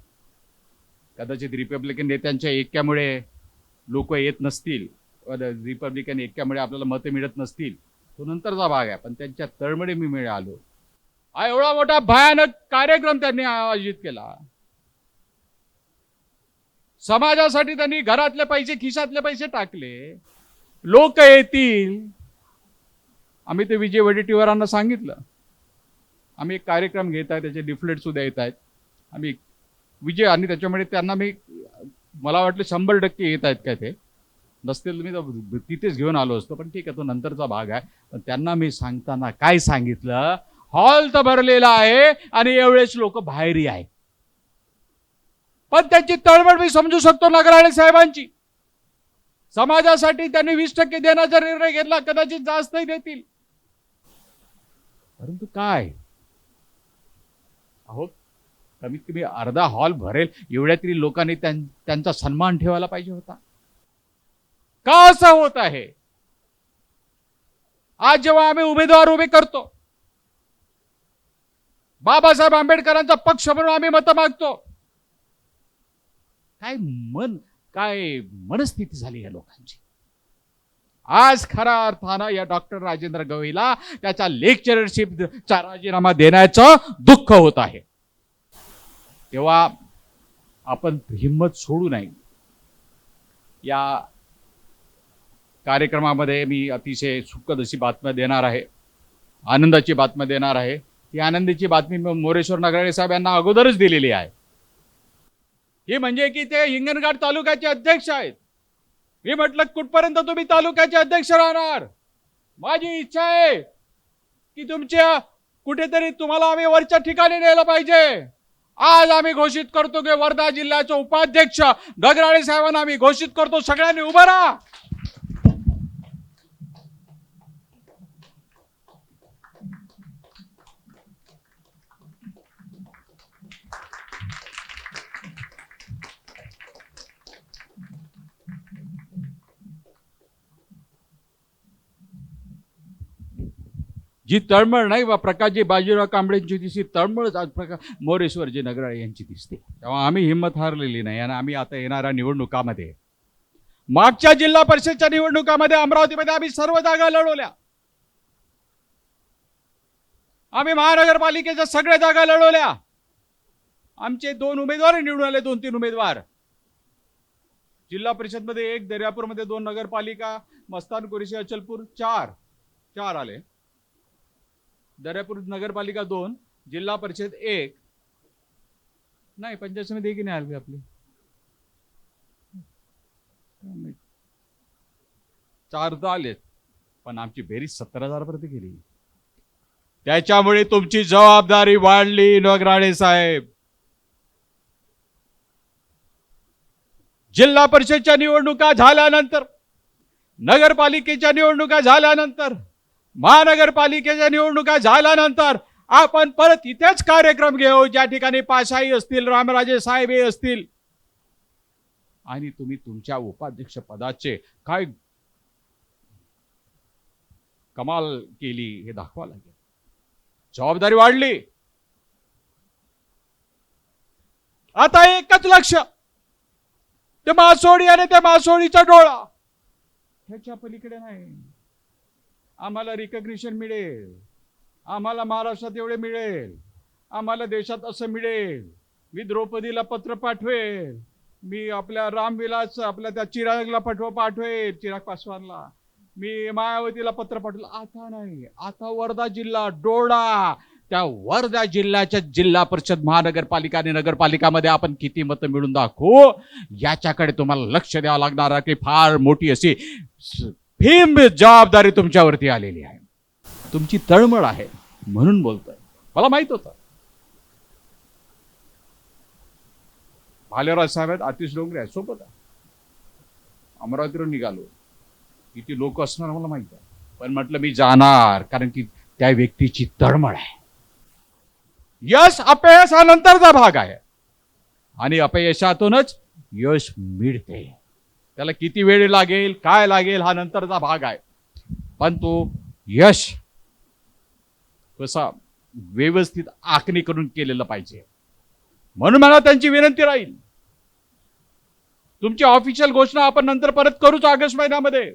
कदाचित रिपब्लिकन नेत्यांच्या ऐक्यामुळे लोक येत नसतील, रिपब्लिकन ऐक्यामुळे आपल्याला मतं मिळत नसतील, तो नंतरचा भाग आहे. पण त्यांच्या तळमळी मी मिळालो. हा एवढा मोठा भयानक कार्यक्रम त्यांनी आयोजित केला. समाजासाठी त्यांनी घरातले पैसे, खिशातले पैसे टाकले. लोक येतील. आम्ही ते विजय वडेट्टीवारांना सांगितलं, आम्ही एक कार्यक्रम घेत आहे, त्याचे लिफलेट सुद्धा येत आहेत. आम्ही विजय, आणि त्याच्यामुळे त्यांना मला वाटलं 100% येत आहेत काय, ते नसतील मी तर तिथेच घेऊन आलो असतो. पण ठीक आहे, तो नंतरचा भाग आहे. पण त्यांना मी सांगताना काय सांगितलं, हॉल तर भरलेला आहे आणि एवढेच लोक बाहेरही आहे. पण त्यांची तळमळ मी समजू शकतो नगराळे साहेबांची. समाजासाठी त्यांनी 20% देण्याचा निर्णय घेतला, कदाचित जास्तही देतील. परंतु काय, अहो कमीत कमी अर्धा हॉल भरेल एवढ्या तरी लोकांनी त्यांचा सन्मान ठेवायला पाहिजे होता. का असं होत आहे? आज जेव्हा आम्ही उमेदवार उभे करतो, बाबासाहेब आंबेडकरांचा पक्ष म्हणून आम्ही मतं मागतो, काय मनस्थिती झाली या लोकांची. आज खऱ्या अर्थानं या डॉक्टर राजेंद्र गवईला त्याच्या लेक्चरशिपचा राजीनामा देण्याचं दुःख होत आहे. तेव्हा आपण हिंमत सोडू नये. या कार्यक्रमामध्ये मी अतिशय सुखद अशी बातमी देणार आहे, आनंदाची बातमी देणार आहे. ती आनंदाची बातमी मोरेश्वर नगराळे साहेब यांना अगोदरच दिलेली आहे. ही म्हणजे की ते हिंगणघाट तालुक्याचे अध्यक्ष आहेत. मी म्हटलं कुठपर्यंत तुम्ही तालुक्याचे अध्यक्ष राहणार? माझी इच्छा आहे की तुमच्या कुठेतरी तुम्हाला आम्ही वरच्या ठिकाणी नेलं पाहिजे. आज आम्ही घोषित करतो की वर्धा जिल्ह्याचे उपाध्यक्ष नगराळे साहेबांना आम्ही घोषित करतो. सगळ्यांनी उभं राहा. जी तळमळ नाही बा प्रकाशजी बाजीराव कांबळेंची दिसती, तळमळच आज मोरेश्वरजी नगराळे यांची दिसते. तेव्हा आम्ही हिंमत हारलेली नाही. आणि आम्ही आता येणाऱ्या निवडणुकामध्ये, मागच्या जिल्हा परिषदच्या निवडणुकामध्ये अमरावतीमध्ये आम्ही सर्व जागा लढवल्या. आम्ही महानगरपालिकेच्या सगळ्या जागा लढवल्या. आमचे 2 उमेदवार निवडून आले, 2-3 उमेदवार. जिल्हा परिषदमध्ये 1, दर्यापूरमध्ये 2, नगरपालिका मस्तान कुरेशी अचलपूर 4 आले. दर्यापूर नगरपालिका 2, जिल्हा परिषद 1, नाही पंचायत समिती 1 नाही आली आपली. 4 तर आलेत, पण आमची बेरीज 17,000 पर्यंत गेली. त्याच्यामुळे तुमची जबाबदारी वाढली नगराळे साहेब. जिल्हा परिषदच्या निवडणुका झाल्यानंतर, नगरपालिकेच्या निवडणुका झाल्यानंतर, महानगरपालिकेच्या निवडणुका झाल्यानंतर आपण परत इथेच कार्यक्रम घेऊ, ज्या ठिकाणी पाशाही असतील, रामराजे साहेब हे असतील. आणि तुम्ही तुमच्या उपाध्यक्ष पदाचे काय कमाल केली हे दाखवा लागेल. जबाबदारी वाढली. आता एकच लक्ष, ते मासोळी आणि त्या मासोळीचा डोळा, ह्याच्या पलीकडे नाही. आम्हाला रिकग्निशन मिळेल, आम्हाला महाराष्ट्रात एवढे मिळेल, आम्हाला देशात असं मिळेल. मी द्रौपदीला पत्र पाठवेल, मी आपल्या रामविलास आपल्या त्या चिरागला पाठवेल, चिराग पासवानला. मी मायावतीला पत्र पाठवलं, आता नाही, आता वर्धा जिल्हा डोळा, त्या वर्धा जिल्ह्याच्या जिल्हा परिषद महानगरपालिका आणि नगरपालिकामध्ये आपण किती मतं मिळून दाखवू याच्याकडे तुम्हाला लक्ष द्यावं लागणार आहे. की फार मोठी अशी भीम जबाबदारी तुमच्यावरती आलेली आहे. तुमची तळमळ आहे म्हणून बोलतोय, मला माहित होतं. भालेराव साहेब आहेत, आतिश डोंगरे आहेत, सोबत आहे. अमरावतीवर निघालो, किती लोक असणार मला माहित आहे, पण म्हटलं मी जाणार, कारण की त्या व्यक्तीची तळमळ आहे. यश अपयश हा नंतरचा भाग आहे आणि अपयशातूनच यश मिळते. त्याला किती वेळ लागेल, काय लागेल हा नंतरचा भाग आहे, पण तो यश कसा व्यवस्थित आखणी करून केलेलं पाहिजे. म्हणून मला त्यांची विनंती राहील, तुमची ऑफिशियल घोषणा आपण नंतर परत करूच ऑगस्ट महिन्यामध्ये,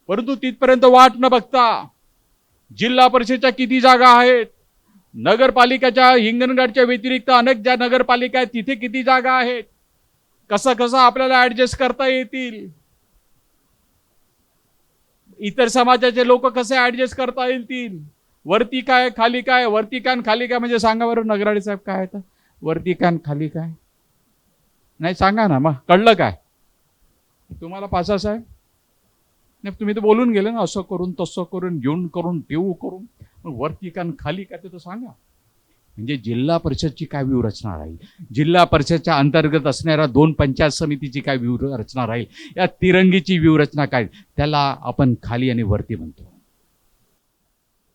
परंतु तिथपर्यंत वाट न बघता जिल्हा परिषदेच्या किती जागा आहेत, नगरपालिकेच्या हिंगणघाटच्या व्यतिरिक्त अनेक ज्या नगरपालिका आहेत तिथे किती जागा आहेत, कसं कसं आपल्याला ऍडजस्ट करता येतील, इतर समाजाचे लोक कसे ऍडजस्ट करता येतील, वरती काय खाली काय, वरती काय खाली काय, म्हणजे सांगा बरं नगराळे साहेब काय आहे, वरती काय खाली काय, नाही सांगा ना, मग कळलं काय तुम्हाला पासा साहेब? नाही तुम्ही तर बोलून गेले ना, असं करून तसं करून घेऊन करून देऊ करून, मग वरती काय खाली काय ते तर सांगा. म्हणजे जिल्हा परिषदची काय व्यूहरचना राहील, जिल्हा परिषदच्या अंतर्गत असणाऱ्या 2 पंचायत समितीची काय व्यूहरचना राहील, या तिरंगीची व्यूहरचना काय, त्याला आपण खाली आणि वरती म्हणतो.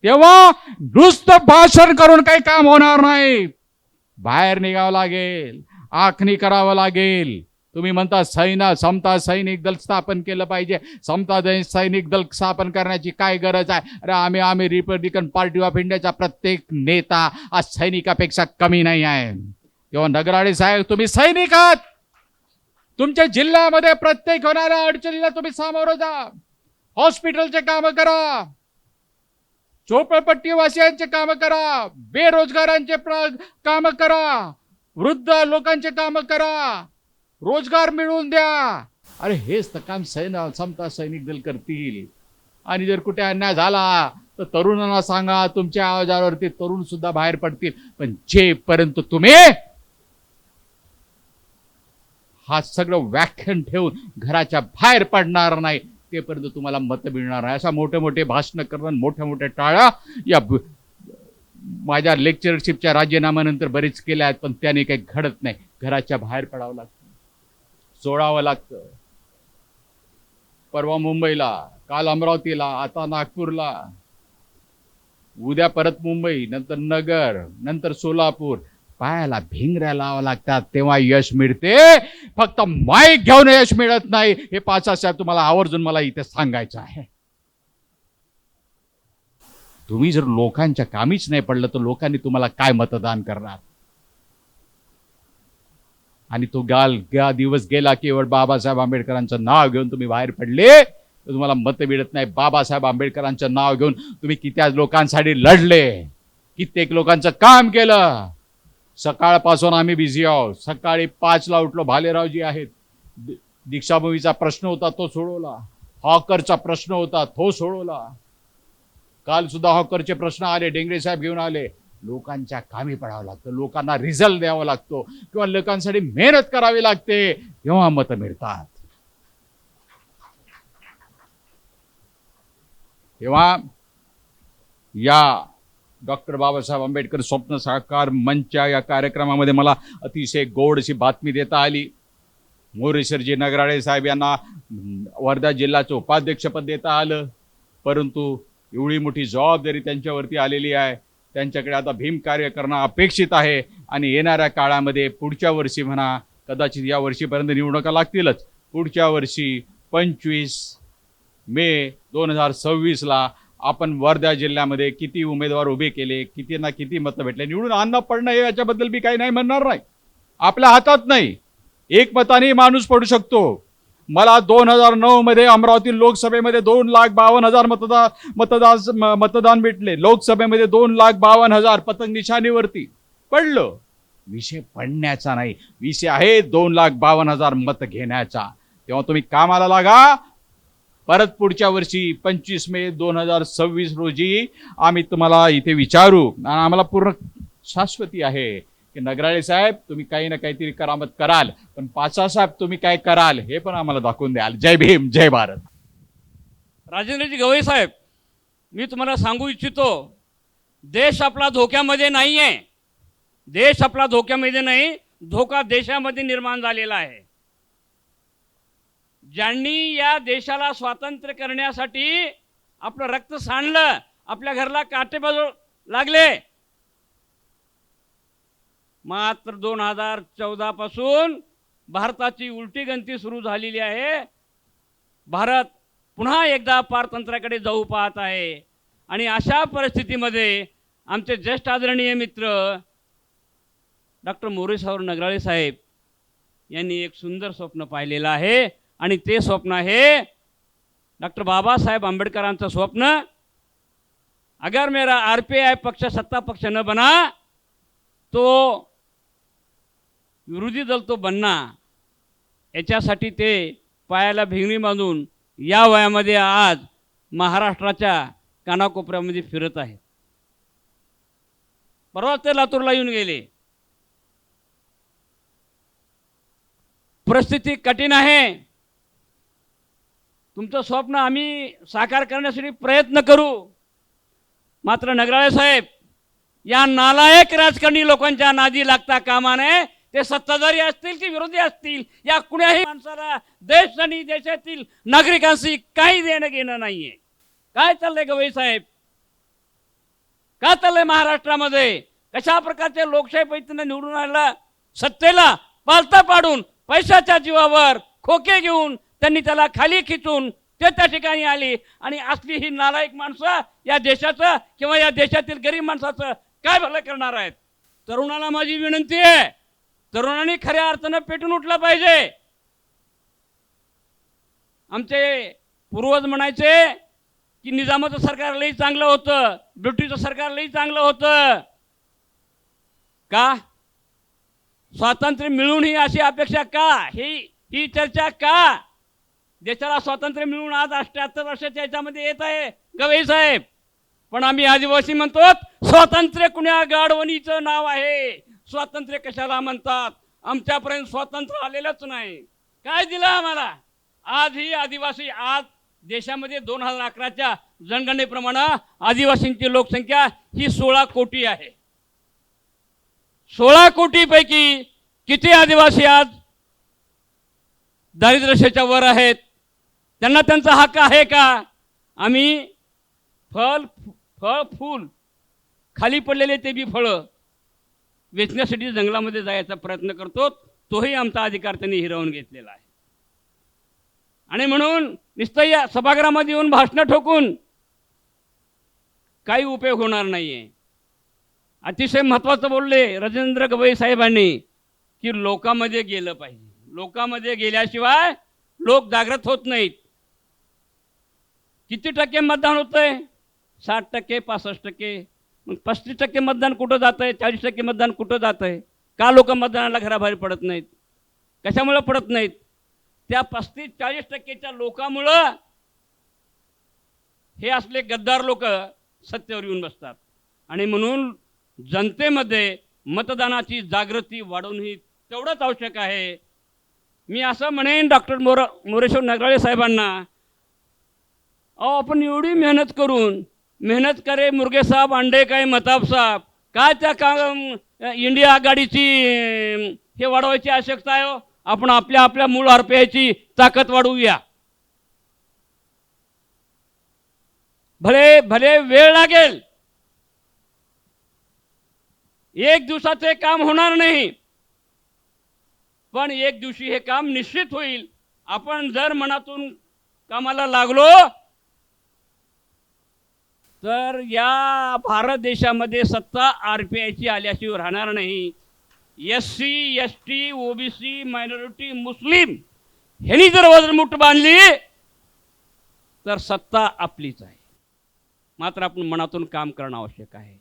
तेव्हा नुसतं भाषण करून काही काम होणार नाही, बाहेर निघावं लागेल, आखणी करावं लागेल. तुम्ही म्हणता समता सैनिक दल स्थापन केलं पाहिजे, समता सैनिक दल स्थापन करण्याची काय गरज आहे? अरे आम्ही रिपब्लिकन पार्टी ऑफ इंडियाचा प्रत्येक नेता आज सैनिकापेक्षा कमी नाही आहे. तेव्हा नगराळे साहेब तुम्ही सैनिक आहात, तुमच्या जिल्ह्यामध्ये प्रत्येक होणाऱ्या अडचणीला तुम्ही सामोरं जा, हॉस्पिटलचे काम करा, झोपडपट्टी वासियांचे काम करा, बेरोजगारांचे काम करा, वृद्ध लोकांचे काम करा, रोजगार मिळवून द्या. अरे हेच तर काम समता सैनिक दल करतील. आणि जर कुठे अन्याय झाला तर तरुणांना सांगा, तुमच्या आवाजावरती तरुण सुद्धा बाहेर पडतील. पण जेपर्यंत तुम्ही हा सगळं व्याख्यान ठेवून घराच्या बाहेर पडणार नाही तेपर्यंत तुम्हाला मत मिळणार नाही. अशा मोठे मोठे भाषण करणं, मोठ्या मोठ्या टाळ्या या माझ्या लेक्चरशिपच्या राजीनाम्यानंतर बरेच केल्या आहेत, पण त्याने काही घडत नाही. घराच्या बाहेर पडावं लागतं, सोडावं लागतं. परवा मुंबईला, काल अमरावतीला, आता नागपूरला, उद्या परत मुंबई, नंतर नगर, नंतर सोलापूर. पायाला भिंगऱ्या लावा लागतात तेव्हा यश मिळते, फक्त माईक घेऊन यश मिळत नाही. हे 5 साहेब तुम्हाला आवर्जून मला इथे सांगायचं आहे. तुम्ही जर लोकांच्या कामीच नाही पडलं तर लोकांनी तुम्हाला काय मतदान करणार? आणि तो दिवस गेला केवळ बाबासाहेब आंबेडकरांचं नाव घेऊन तुम्ही बाहेर पडले तर तुम्हाला मत मिळत नाही. बाबासाहेब आंबेडकरांचं नाव घेऊन तुम्ही किती लोकांसाठी लढले, कित्येक लोकांचं काम केलं. सकाळपासून आम्ही बिझी आहोत. सकाळी 5ला उठलो, भालेरावजी आहेत, दीक्षाभूमीचा प्रश्न होता तो सोडवला, हॉकरचा प्रश्न होता तो सोडवला, काल सुद्धा हॉकरचे प्रश्न आले, डेंगरे साहेब घेऊन आले. लोकांच्या कामी पडावं लागतं, लोकांना रिझल्ट द्यावा लागतो किंवा लोकांसाठी मेहनत करावी लागते, तेव्हा मत मिळतात. तेव्हा या डॉक्टर बाबासाहेब आंबेडकर स्वप्न साकार मंचच्या या कार्यक्रमामध्ये मला अतिशय गोड अशी बातमी देता आली. मोरेश्वरजी नगराळे साहेब यांना वर्धा जिल्ह्याचं उपाध्यक्षपद देता आलं, परंतु एवढी मोठी जबाबदारी त्यांच्यावरती आलेली आहे. त्यांच्याकडे आता भीम कार्य करणं अपेक्षित आहे आणि येणाऱ्या काळामध्ये पुढच्या वर्षी म्हणा, कदाचित या वर्षीपर्यंत निवडणुका लागतीलच, पुढच्या वर्षी 25 मे 2026ला आपण वर्धा जिल्ह्यामध्ये किती उमेदवार उभे केले, किती ना किती मतं भेटले, निवडून आणणं पडणं हे याच्याबद्दल मी काही नाही म्हणणार नाही. आपल्या हातात नाही, एक मताने माणूस पडू शकतो. मला 2009 मध्ये अमरावती लोकसभेमध्ये 2,52,000 मतदान भेटले. लोकसभेमध्ये 2,52,000 पतंग निशाणीवरती पडलं. विषय पडण्याचा नाही, विषय आहे 2,52,000 मत घेण्याचा. तेव्हा तुम्ही कामाला लागा. परत पुढच्या वर्षी 25 मे 2026 रोजी आम्ही तुम्हाला इथे विचारू आणि आम्हाला पूर्ण शाश्वती आहे की नगराळे साहेब तुम्ही काही ना काहीतरी करामत कराल, पण पाचा साहेब तुम्ही काय कराल हे पण आम्हाला दाखवून द्याल. जय भीम, जय भारत. राजेंद्रजी गवई साहेब, मी तुम्हाला सांगू इच्छितो, देश आपला धोक्यामध्ये नाही आहे. देश आपला धोक्यामध्ये नाही, धोका देशामध्ये निर्माण झालेला आहे. ज्यांनी या देशाला स्वातंत्र्य करण्यासाठी आपलं रक्त सांडलं, आपल्या घरला काटे बाजू लागले, मात्र 2014 पासून भारताची उलटी गंती सुरू झालेली आहे. भारत पुन्हा एकदा पारतंत्र्याकडे जाऊ पाहत आहे. आणि अशा परिस्थितीमध्ये आमचे ज्येष्ठ आदरणीय मित्र डॉक्टर मोरेश्वर नगराळे साहेब यांनी एक सुंदर स्वप्न पाहिलेलं आहे. आणि ते स्वप्न आहे डॉक्टर बाबासाहेब आंबेडकरांचं स्वप्न. अगर मेरा आरपीआय पक्ष सत्ता पक्ष न बना तो विरोधी दल तो बनना, याच्यासाठी ते पायाला भिंगरी बांधून या वयामध्ये आज महाराष्ट्राच्या कानाकोपऱ्यामध्ये फिरत आहेत. परवा ते लातूरला येऊन गेले. परिस्थिती कठीण आहे. तुमचं स्वप्न आम्ही साकार करण्यासाठी प्रयत्न करू. मात्र नगराळे साहेब, या नालायक राजकारणी लोकांच्या नादी लागता कामा नये. ते सत्ताधारी असतील की विरोधी असतील, या कुणाही माणसाला देश आणि देशातील नागरिकांशी काही देणं घेणं नाहीये. काय चाललंय गवई साहेब? का चाललंय महाराष्ट्रामध्ये? कशा प्रकारच्या लोकशाही पद्धतीने निवडून आला सत्तेला पालथा पाडून पैशाच्या जीवावर खोके घेऊन त्यांनी त्याला खाली खिचून ते त्या ठिकाणी आली. आणि असली ही नालायक माणसं या देशाचं किंवा या देशातील गरीब माणसाचं काय भलं करणार आहेत? तरुणाला माझी विनंती आहे, तरुणांनी खऱ्या अर्थानं पेटून उठलं पाहिजे. आमचे पूर्वज म्हणायचे की निजामाचं सरकार लई चांगलं होतं, ब्रिटिशचं सरकार लई चांगलं होतं. का स्वातंत्र्य मिळून ही अशी अपेक्षा का? ही चर्चा का? देशाला स्वातंत्र्य मिळून आज 78 वर्षाच्या याच्यामध्ये येत आहे गवई साहेब. पण आम्ही आदिवासी म्हणतो स्वातंत्र्य कुण्या गाढवणीचं नाव आहे. स्वातंत्र्य कशाला म्हणतात? आमच्यापर्यंत स्वातंत्र्य आलेलंच नाही. काय दिलं आम्हाला? आज ही आदिवासी, आज देशामध्ये 2011च्या जनगणनेप्रमाणे आदिवासींची लोकसंख्या ही 16 कोटी आहे. 16 कोटीपैकी किती आदिवासी आज दारिद्र्यरेषेच्या वर आहेत? त्यांना त्यांचा हक्क आहे का? आम्ही फळ फूल खाली पडलेले ते बी फळं वेचण्यासाठी जंगलामध्ये जायचा प्रयत्न करतो. तोही आमचा अधिकार त्यांनी हिरावून घेतलेला आहे. आणि म्हणून नुसतं या सभागृहामध्ये येऊन भाषणं ठोकून काही उपयोग होणार नाहीये. अतिशय महत्त्वाचं बोलले राजेंद्र गवई साहेबांनी की लोकांमध्ये गेलं पाहिजे. लोकांमध्ये गेल्याशिवाय लोक जागृत होत नाहीत. किती टक्के मतदान होतंय? 60%, 65%. मग 35% मतदान कुठं जात आहे? 40% मतदान कुठं जात आहे? का लोक मतदानाला घराबाहेर पडत नाहीत? कशामुळं पडत नाहीत? त्या 35-40% लोकांमुळं हे असले गद्दार लोक सत्तेवर येऊन बसतात. आणि म्हणून जनतेमध्ये मतदानाची जागृती वाढवणं ही तेवढंच आवश्यक आहे. मी असं म्हणेन डॉक्टर मोरेश्वर नगराळे साहेबांना, अहो आपण एवढी मेहनत करून, मेहनत करे मुर्गे साहब अंडे काय मताब साहब, काय त्या इंडिया आघाडीची हे वाढवायची आवश्यकता आहे हो? आपण आपल्या आपल्या मूळ आरपीआयची ताकद वाढवूया. भले भले वेळ लागेल, एक दिवसाचे काम होणार नाही, पण एक दिवशी हे काम निश्चित होईल. आपण जर मनातून कामाला लागलो तर या भारत देशामध्ये सत्ता आरपीआयची आल्याशिवाय राहणार नाही. SC, ST, OBC, मायनॉरिटी, मुस्लिम ह्यांनी जर वजनमुठ बांधली तर सत्ता आपलीच आहे. मात्र आपण मनातून काम करणं आवश्यक आहे.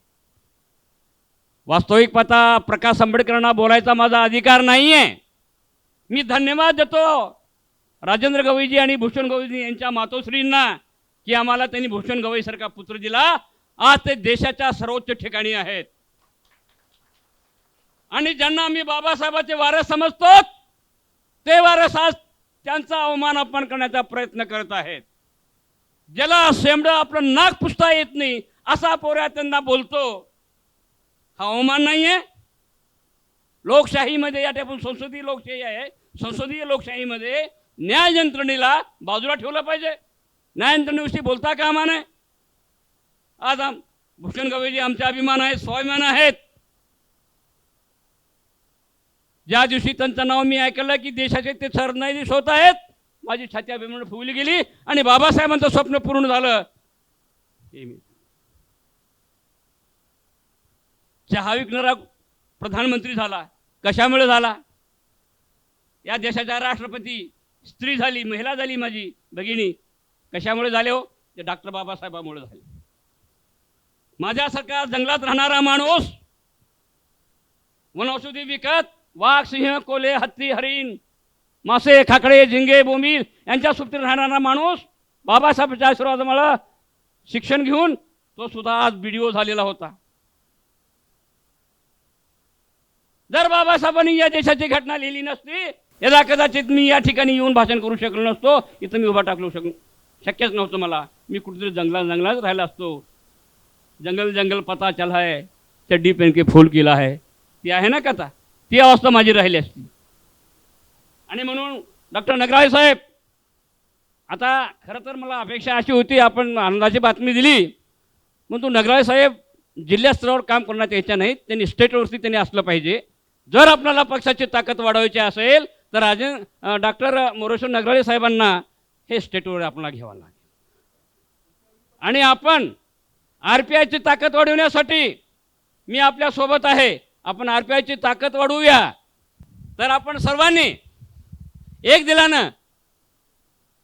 वास्तविक पाहता प्रकाश आंबेडकरांना बोलायचा माझा अधिकार नाही आहे. मी धन्यवाद देतो राजेंद्र गवईजी आणि भूषण गवईजी यांच्या मातोश्रींना की आम्हाला त्यांनी भूषण गवईसारखा पुत्र दिला. आज ते देशाच्या सर्वोच्च ठिकाणी आहेत आणि ज्यांना आम्ही बाबासाहेबांचे वारस समजतो ते वारस आज त्यांचा अवमान अपमान करण्याचा प्रयत्न करत आहेत. ज्याला शेंबडं आपलं नाक पुसता येत नाही असा पोऱ्या त्यांना बोलतो, हा अवमान नाही आहे? लोकशाहीमध्ये या टाईप संसदीय लोकशाही आहे, संसदीय लोकशाहीमध्ये न्याय यंत्रणेला बाजूला ठेवलं पाहिजे. न्याय यंत्रणेविषयी बोलता कामा नये. आज भूषण गवईजी आमचे अभिमान आहेत, स्वाभिमान आहेत. ज्या दिवशी त्यांचं नाव मी ऐकलं की देशाचे ते सरन्यायाधीश होत आहेत, माझी छाती अभिमान फुगली गेली आणि बाबासाहेबांचं स्वप्न पूर्ण झालं. चहा विकणारा प्रधानमंत्री झाला. कशामुळे झाला? या देशाच्या राष्ट्रपती स्त्री झाली, महिला झाली माझी भगिनी. कशामुळे झाले हो? ते डॉक्टर बाबासाहेबांमुळे झाले. माझ्यासारखा जंगलात राहणारा माणूस वनौषधी विकत वाघ, सिंह, कोल्हे, हत्ती, हरिण, मासे, खाकडे, झिंगे, बोंबील यांच्या सुट्टीत राहणारा माणूस बाबासाहेबांच्या आशीर्वादामुळे शिक्षण घेऊन तो सुद्धा आज BDO झालेला होता. जर बाबासाहेबांनी या देशाची घटना लिहिली नसती, याला कदाचित मी या ठिकाणी येऊन भाषण करू शकलो नसतो. इथं मी उभा टाकलो शक्यच नव्हतं मला. मी कुठेतरी जंगलात राहिला असतो. जंगल पता चला है, चड्डी पहन के फूल किला है, ती आहे ना कथा, ती अवस्था माझी राहिली असती. आणि म्हणून डॉक्टर नगराळे साहेब, आता खरं तर मला अपेक्षा अशी होती, आपण आनंदाची बातमी दिली, मग तो नगराळे साहेब जिल्हा स्तरावर काम करण्याच्या इच्छा नाहीत, त्यांनी स्टेटवरती त्यांनी असलं पाहिजे. जर आपल्याला पक्षाची ताकद वाढवायची असेल तर डॉक्टर मोरेश्वर नगराळे साहेबांना हे स्टेटवर आपल्याला घ्यावं लागेल. आणि आपण RPIची ताकद वाढवण्यासाठी मी आपल्यासोबत आहे. आपण RPIची ताकद वाढवूया. तर आपण सर्वांनी एक दिलानं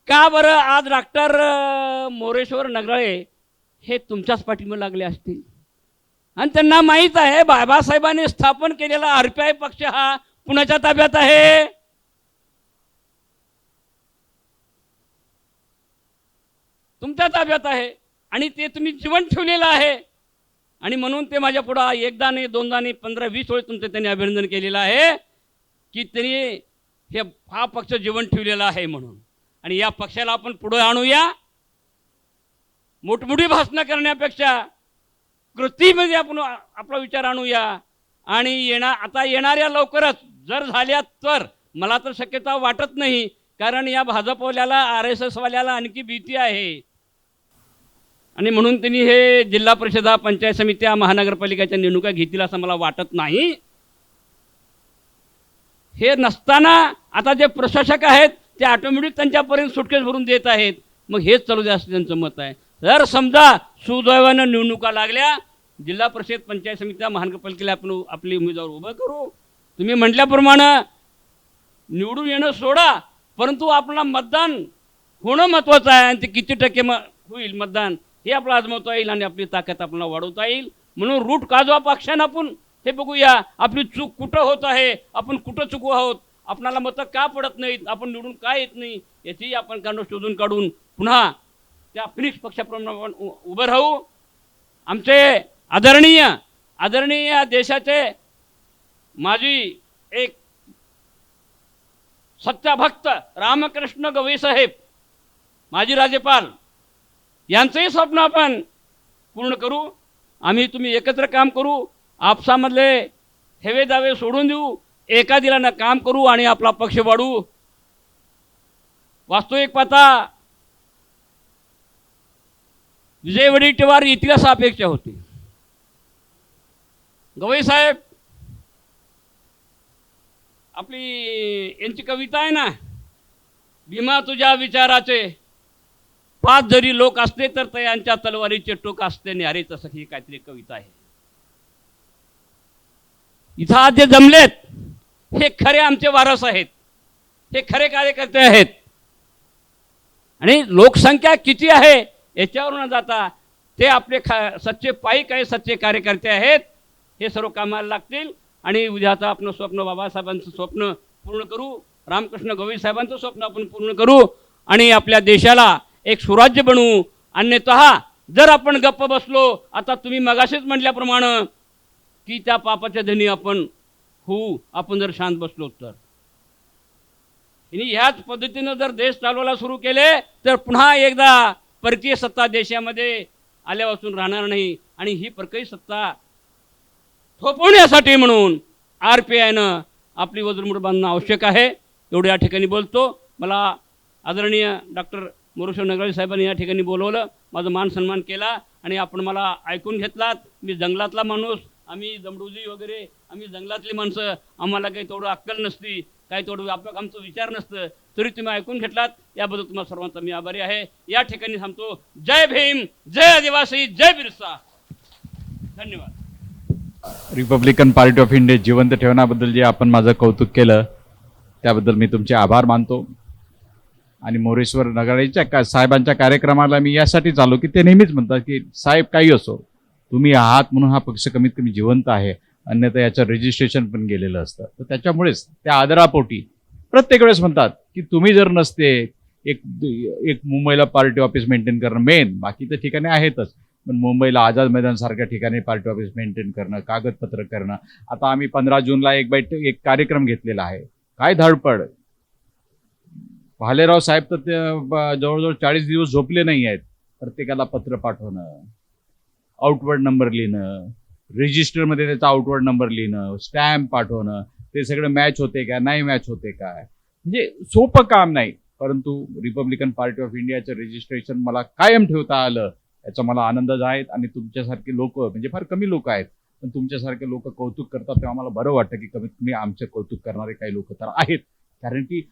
का बरं आज डॉक्टर मोरेश्वर नगराळे हे तुमच्याच पाठीमागे लागले असतील. आणि त्यांना माहीत आहे बाबासाहेबांनी स्थापन केलेला RPI पक्ष हा कुणाच्या ताब्यात आहे? तुमच्या ताब्यात आहे. आणि ते तुम्ही जीवन ठेवलेलं आहे. आणि म्हणून ते माझ्या पुढं एकदा नाही, दोनदा नाही, 15-20 वेळ तुमचं त्यांनी अभिनंदन केलेलं आहे की त्यांनी हा पक्ष जीवन ठेवलेला आहे म्हणून. आणि या पक्षाला आपण पुढे आणूया. मोठमोठी भाषणं करण्यापेक्षा कृतीमध्ये आपण आपला विचार आणूया. आणि आता येणाऱ्या लवकरच जर झाल्या तर मला तर शक्यता वाटत नाही, कारण या भाजपवाल्याला RSS वाल्याला आणखी भीती आहे. आणि म्हणून त्यांनी हे जिल्हा परिषदा, पंचायत समित्या, महानगरपालिकेच्या निवडणुका घेतील असं मला वाटत नाही. हे नसताना आता जे प्रशासक आहेत ते ऑटोमॅटिक त्यांच्यापर्यंत सुटकेस भरून देत आहेत. मग हेच चालू द्या असं त्यांचं मत आहे. जर समजा सुदैवानं निवडणुका लागल्या, जिल्हा परिषद, पंचायत समित्या, महानगरपालिकेला आपण आपले उमेदवार उभं करू. तुम्ही म्हटल्याप्रमाणे निवडून येणं सोडा, परंतु आपला मतदान होणं महत्त्वाचं आहे. आणि ते किती टक्के होईल मतदान हे आपलं आजमावता येईल आणि आपली ताकद आपल्याला वाढवता येईल. म्हणून रूट काजवा पक्षानं आपण हे बघूया, आपली चूक कुठं होत आहे, आपण कुठं चुकू आहोत, आपणाला मतं का पडत नाहीत, आपण निवडून का येत नाही, याची आपण कारण शोधून काढून पुन्हा त्या फिनिक्स पक्षाप्रमाणे उभं राहू. आमचे आदरणीय देशाचे माजी एक सत्यभक्त रामकृष्ण गवई साहेब, माजी राज्यपाल, यांचंही स्वप्न आपण पूर्ण करू. तुम्ही एकत्र काम करू. आपसामधले हेवे दावे सोडून देऊ. एका दिलानं काम करू आणि आपला पक्ष वाढवू. वास्तविक पाहता विजय वडेट्टीवार येथील असं अपेक्षा होती. गवई साहेब, आपली यांची कविता आहे ना, भीमा तुझ्या विचाराचे 5 जरी लोक असते तर तयांच्या तलवारीचे टोक असते न्यारे, तसं ही काहीतरी कविता आहे. इथं आज जे जमलेत हे खरे आमचे वारस आहेत, हे खरे कार्यकर्ते आहेत. आणि लोकसंख्या किती आहे याच्यावर न जाता ते आपले सच्चे पाईक आहे, सच्चे कार्यकर्ते आहेत. हे सर्व कामाला लागतील आणि उद्याचं आपलं स्वप्न, बाबासाहेबांचं स्वप्न पूर्ण करू. रामकृष्ण गवई साहेबांचं स्वप्न आपण पूर्ण करू आणि आपल्या देशाला एक सुराज्य बनवू. अन्यतः जर आपण गप्प बसलो, आता तुम्ही मगाशीच म्हटल्याप्रमाणे की त्या पापाच्या धनी आपण होऊ, आपण जर शांत बसलो तर. आणि ह्याच पद्धतीनं जर देश चालवायला सुरू केले तर पुन्हा एकदा परकीय सत्ता देशामध्ये आल्यापासून राहणार नाही. आणि ही परकीय सत्ता थोपवण्यासाठी म्हणून RPIनं आपली वज्रमुठ बांधणं आवश्यक आहे. एवढं या ठिकाणी बोलतो. मला आदरणीय डॉक्टर मोरेश्वर नगराळे साहेबांनी या ठिकाणी बोलवलं, माझा मान सन्मान केला आणि आपण मला ऐकून घेतलात. मी जंगलातला माणूस, आम्ही दमडोजी वगैरे, आम्ही जंगलातली माणसं, आम्हाला काही तेवढं अक्कल नसती, काही तेवढं आमचं विचार नसतं, तरी तुम्ही ऐकून घेतलात. याबद्दल तुम्हाला सर्वांचा मी आभारी आहे. या ठिकाणी थांबतो. जय भीम, जय आदिवासी, जय बिरसा. धन्यवाद. रिपब्लिकन पार्टी ऑफ इंडिया जिवंत ठेवण्याबद्दल जे आपण माझं कौतुक केलं त्याबद्दल मी तुमचे आभार मानतो. आणि मोरेश्वर नगराळेच्या साहेबांच्या कार्यक्रमाला मी यासाठी चालू की ते नेहमीच म्हणतात की साहेब काही असो, तुम्ही आहात म्हणून हा पक्ष कमीत कमी जिवंत आहे, अन्यथा याचं रजिस्ट्रेशन पण गेलेलं असतं. तर त्याच्यामुळेच त्या आदरापोटी प्रत्येक वेळेस म्हणतात की तुम्ही जर नसते, एक मुंबईला पार्टी ऑफिस मेंटेन करणं मेन, बाकी तर ठिकाणी आहेतच, पण मुंबईला आझाद मैदान सारख्या ठिकाणी पार्टी ऑफिस मेंटेन करणं, कागदपत्र करणं. आता आम्ही 15 जूनला एक कार्यक्रम घेतलेला आहे. काय धडपड. भालेराव साहेब तर ते जवळजवळ 40 दिवस झोपले नाही आहेत. प्रत्येकाला पत्र पाठवणं, आउटवर्ड नंबर लिहिणं, रजिस्टरमध्ये त्याचा आउटवर्ड नंबर लिहिणं, स्टॅम्प पाठवणं, ते सगळं मॅच होते का नाही मॅच होते का, म्हणजे सोपं काम नाही. परंतु रिपब्लिकन पार्टी ऑफ इंडियाचं रजिस्ट्रेशन मला कायम ठेवता आलं याचा मला आनंदच आहे. आणि तुमच्यासारखे लोक, म्हणजे फार कमी लोक आहेत, पण तुमच्यासारखे लोक कौतुक करतात तेव्हा मला बरं वाटतं की कमीत कमी आमचे कौतुक करणारे काही लोक तर आहेत. कारण की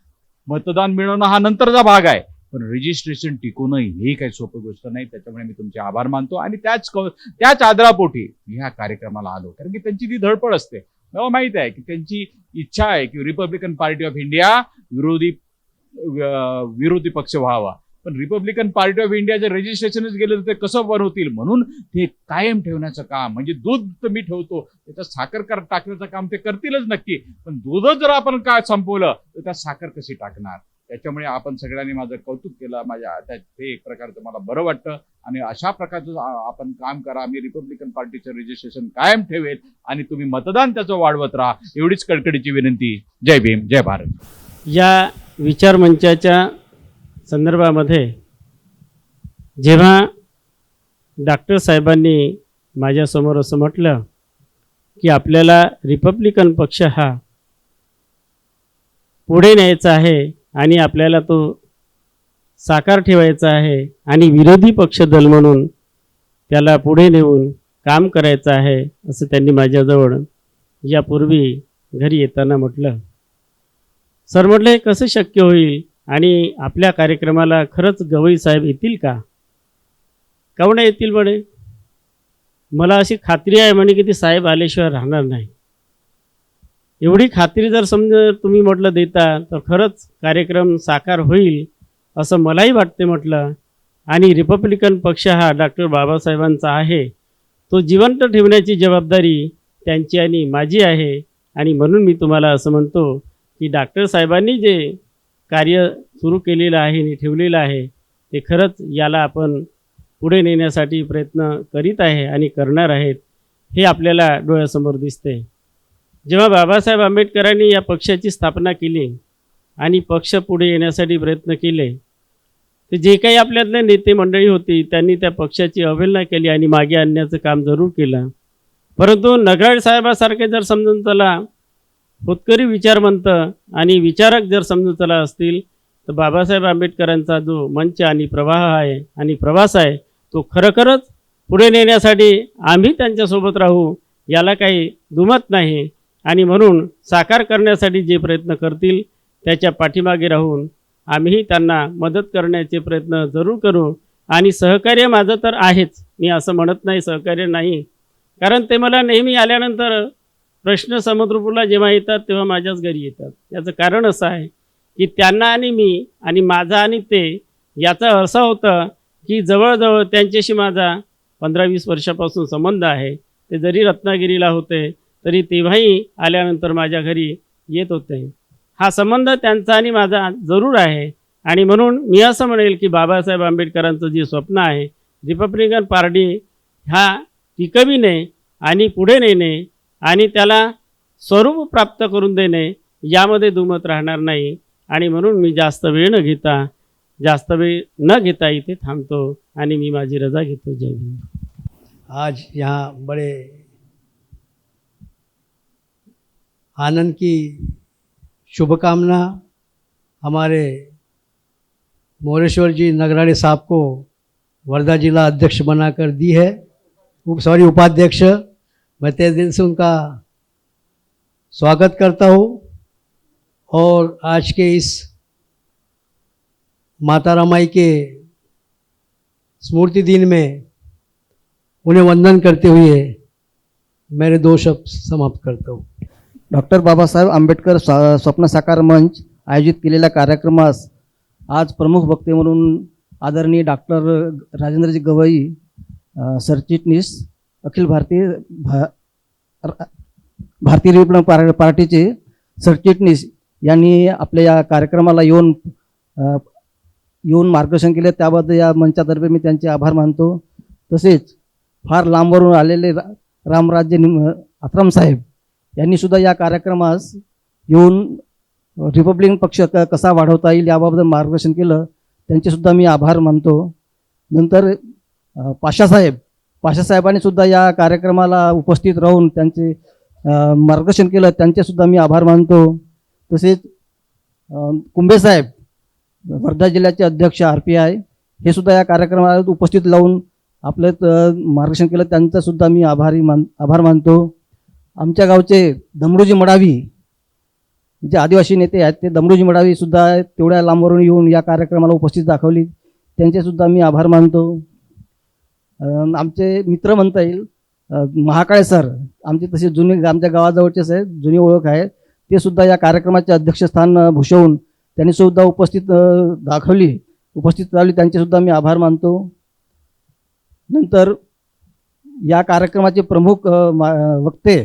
मतदान मिळवणं हा नंतरचा भाग आहे, पण रजिस्ट्रेशन टिकवणं ही काही सोपी गोष्ट नाही. त्याच्यामुळे मी तुमचे आभार मानतो आणि त्याच आदरापोटी मी ह्या कार्यक्रमाला आलो. कारण की त्यांची ती धडपड असते. मला माहित आहे की त्यांची इच्छा आहे की रिपब्लिकन पार्टी ऑफ इंडिया विरोधी पक्ष व्हावा, पण रिपब्लिकन पार्टी ऑफ इंडियाचे रजिस्ट्रेशनच गेलं तर ते कसं बनवतील, म्हणून ते कायम ठेवण्याचं काम, म्हणजे दूध तर मी ठेवतो, त्याच्यात साखर टाकण्याचं काम ते करतीलच नक्की, पण दूधच जर आपण काय संपवलं तर त्यात साखर कशी टाकणार. त्याच्यामुळे आपण सगळ्यांनी माझं कौतुक केलं. ते एक प्रकारचं मला बरं वाटतं आणि अशा प्रकारचं आपण काम करा. मी रिपब्लिकन पार्टीचं रजिस्ट्रेशन कायम ठेवेल आणि तुम्ही मतदान त्याचं वाढवत राहा, एवढीच कडकडीची विनंती. जय भीम, जय भारत. या विचारमंचाच्या संदर्भामध्ये जेव्हा डॉक्टर साहेबांनी माझ्यासमोर असं म्हटलं की आपल्याला रिपब्लिकन पक्ष हा पुढे न्यायचा आहे आणि आपल्याला तो साकार ठेवायचा आहे आणि विरोधी पक्ष दल म्हणून त्याला पुढे नेऊन काम करायचं आहे, असं त्यांनी माझ्याजवळ यापूर्वी घरी येताना म्हटलं. सर म्हटलं हे कसं शक्य होईल आणि आपल्या कार्यक्रमाला खरंच गवई साहेब येतील का? काहून येतील म्हणे? मला अशी खात्री आहे म्हणे की ते साहेब आल्याशिवाय राहणार नाही. एवढी खात्री जर समजा तुम्ही म्हटलं देता तर खरंच कार्यक्रम साकार होईल असं मलाही वाटते म्हटलं. आणि रिपब्लिकन पक्ष हा डॉक्टर बाबासाहेबांचा आहे, तो जिवंत ठेवण्याची जबाबदारी त्यांची आणि माझी आहे. आणि म्हणून मी तुम्हाला असं म्हणतो की डॉक्टर साहेबांनी जे कार्य सुरू केलेलं आहे आणि ठेवलेलं आहे ते खरंच याला आपण पुढे नेण्यासाठी प्रयत्न करीत आहे आणि करणार आहेत, हे आपल्याला डोळ्यासमोर दिसते. जेव्हा बाबासाहेब आंबेडकरांनी या पक्षाची स्थापना केली आणि पक्ष पुढे येण्यासाठी प्रयत्न केले, तर जे काही आपल्यातले नेते मंडळी होती त्यांनी त्या पक्षाची अवहेलना केली आणि मागे आणण्याचं काम जरूर केलं. परंतु नगराळे साहेबासारखे जर समजून चला होतकरी विचारवंत आणि विचारक जर समजून चला असतील तर बाबासाहेब आंबेडकरांचा जो मंच आणि प्रवाह आहे आणि प्रवास आहे तो खरोखरच पुढे नेण्यासाठी आम्ही त्यांच्यासोबत राहू याला काही दुमत नाही. आणि म्हणून साकार करण्यासाठी जे प्रयत्न करतील त्याच्या पाठीमागे राहून आम्हीही त्यांना मदत करण्याचे प्रयत्न जरूर करू. आणि सहकार्य माझं तर आहेच, मी असं म्हणत नाही सहकार्य नाही, कारण ते मला नेहमी आल्यानंतर प्रश्न समुद्रपूरला जेव्हा येतात तेव्हा माझ्याच घरी येतात. याचं कारण असं आहे की त्यांना आणि मी आणि माझा आणि ते याचा अर्थ होता की जवळजवळ त्यांच्याशी माझा 15-20 वर्षापासून संबंध आहे. ते जरी रत्नागिरीला होते तरी तेव्हाही आल्यानंतर माझ्या घरी येत होते. हा संबंध त्यांचा आणि माझा जरूर आहे. आणि म्हणून मी असं म्हणेल की बाबासाहेब आंबेडकरांचं जे स्वप्न आहे रिपब्लिकन पार्टी ह्या टिकविणे आणि पुढे नेणे आणि त्याला स्वरूप प्राप्त करून देणे यामध्ये दुमत राहणार नाही. आणि म्हणून मी जास्त वेळ न घेता इथे थांबतो आणि मी माझी रजा घेतो. जय भीम. आज यहाँ बड़े आनंद की शुभकामना हमारे मोरेश्वर जी नगराड़े साहब को वर्धा जिला अध्यक्ष बनाकर दी है, उपाध्यक्ष। मैं तहे दिल से उनका स्वागत करता हूँ और आज के इस माता रमाई के स्मृति दिन में उन्हें वंदन करते हुए मेरे 2 शब्द समाप्त करता हूँ। डॉक्टर बाबासाहेब आंबेडकर स्वप्न साकार मंच आयोजित केलेल्या कार्यक्रमास आज प्रमुख वक्ते म्हणून आदरणीय डॉक्टर राजेंद्रजी गवई सरचिटणीस अखिल भारतीय रिपब्लिकन पार्टीचे सरचिटणीस यांनी आपल्या या कार्यक्रमाला येऊन मार्गदर्शन केले, त्याबद्दल या मंचातर्फे मी त्यांचे आभार मानतो। तसेच फार लांबवरून आलेले रामराज्य आत्राम साहेब यांनी सुद्धा या कार्यक्रमास येऊन रिपब्लिकन पक्ष कसा वाढवता येईल याबाबत मार्गदर्शन केलं, त्यांचे सुद्धा मी आभार मानतो। नंतर पाशासाहेबांनी सुद्धा या कार्यक्रमाला उपस्थित राहून त्यांचे मार्गदर्शन केलं, त्यांचे सुद्धा मी आभार मानतो। तसेच कुंभे साहेब वर्धा जिल्ह्याचे अध्यक्ष RPI हे सुद्धा या कार्यक्रमाला उपस्थित राहून आपलं मार्गदर्शन केलं, त्यांचा सुद्धा मी आभार मानतो। आमच्या गावचे दमडूजी मडावी जे आदिवासी नेते आहेत ते दमडूजी मडावी सुद्धा तेवढ्या लांबवरून येऊन या कार्यक्रमाला उपस्थित दाखवली, त्यांचे सुद्धा मी आभार मानतो। आमचे मित्र म्हणता येईल महाकाळे सर, आमचे तसे जुने आमच्या गावाजवळचेच आहेत, जुनी ओळख आहे, ते सुद्धा या कार्यक्रमाचे अध्यक्षस्थान भूषवून त्यांनी सुद्धा उपस्थित राहिली, त्यांचे सुद्धा मी आभार मानतो। नंतर या कार्यक्रमाचे प्रमुख वक्ते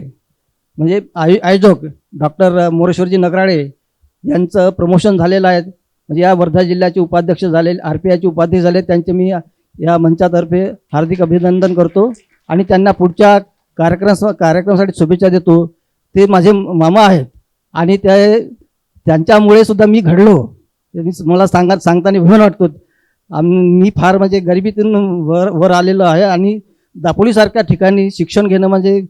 म्हणजे आयोजक डॉक्टर मोरेश्वरजी नगराळे यांचं प्रमोशन झालेलं आहे, म्हणजे या वर्धा जिल्ह्याचे उपाध्यक्ष झाले, RPIचे उपाध्यक्ष झाले, त्यांचे मी या मंचातर्फे हार्दिक अभिनंदन करतो आणि त्यांना पुढच्या कार्यक्रमासाठी शुभेच्छा देतो। ते माझे मामा आहेत आणि त्यांच्यामुळे सुद्धा मी घडलो, मला सांगताना अभिमान वाटतो। मी फार म्हणजे गरिबीतून वर आलेलो आहे आणि दापोलीसारख्या ठिकाणी शिक्षण घेणं म्हणजे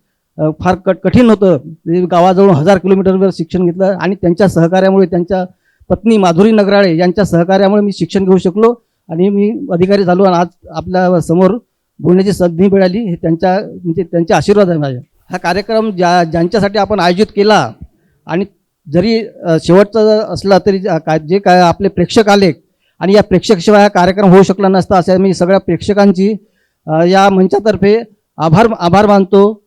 फार कठीण होतं। गावाजवळ 1000 किलोमीटरवर शिक्षण घेतलं आणि त्यांच्या सहकार्यामुळे, त्यांच्या पत्नी माधुरी नगराळे यांच्या सहकार्यामुळे मी शिक्षण घेऊ शकलो आणि मी अधिकारी झालो आणि आज आपल्या समोर बोलण्याची संधी मिळाली, हे त्यांचे आशीर्वाद आहे माझे। हा कार्यक्रम ज्यांच्यासाठी आपण आयोजित केला आणि जरी शेवटचा असला तरी जे काय आपले प्रेक्षक आले आणि या प्रेक्षकाशिवाय हा कार्यक्रम होऊ शकला नसता, अशा मी सगळ्या प्रेक्षकांची या मंचातर्फे आभार मानतो।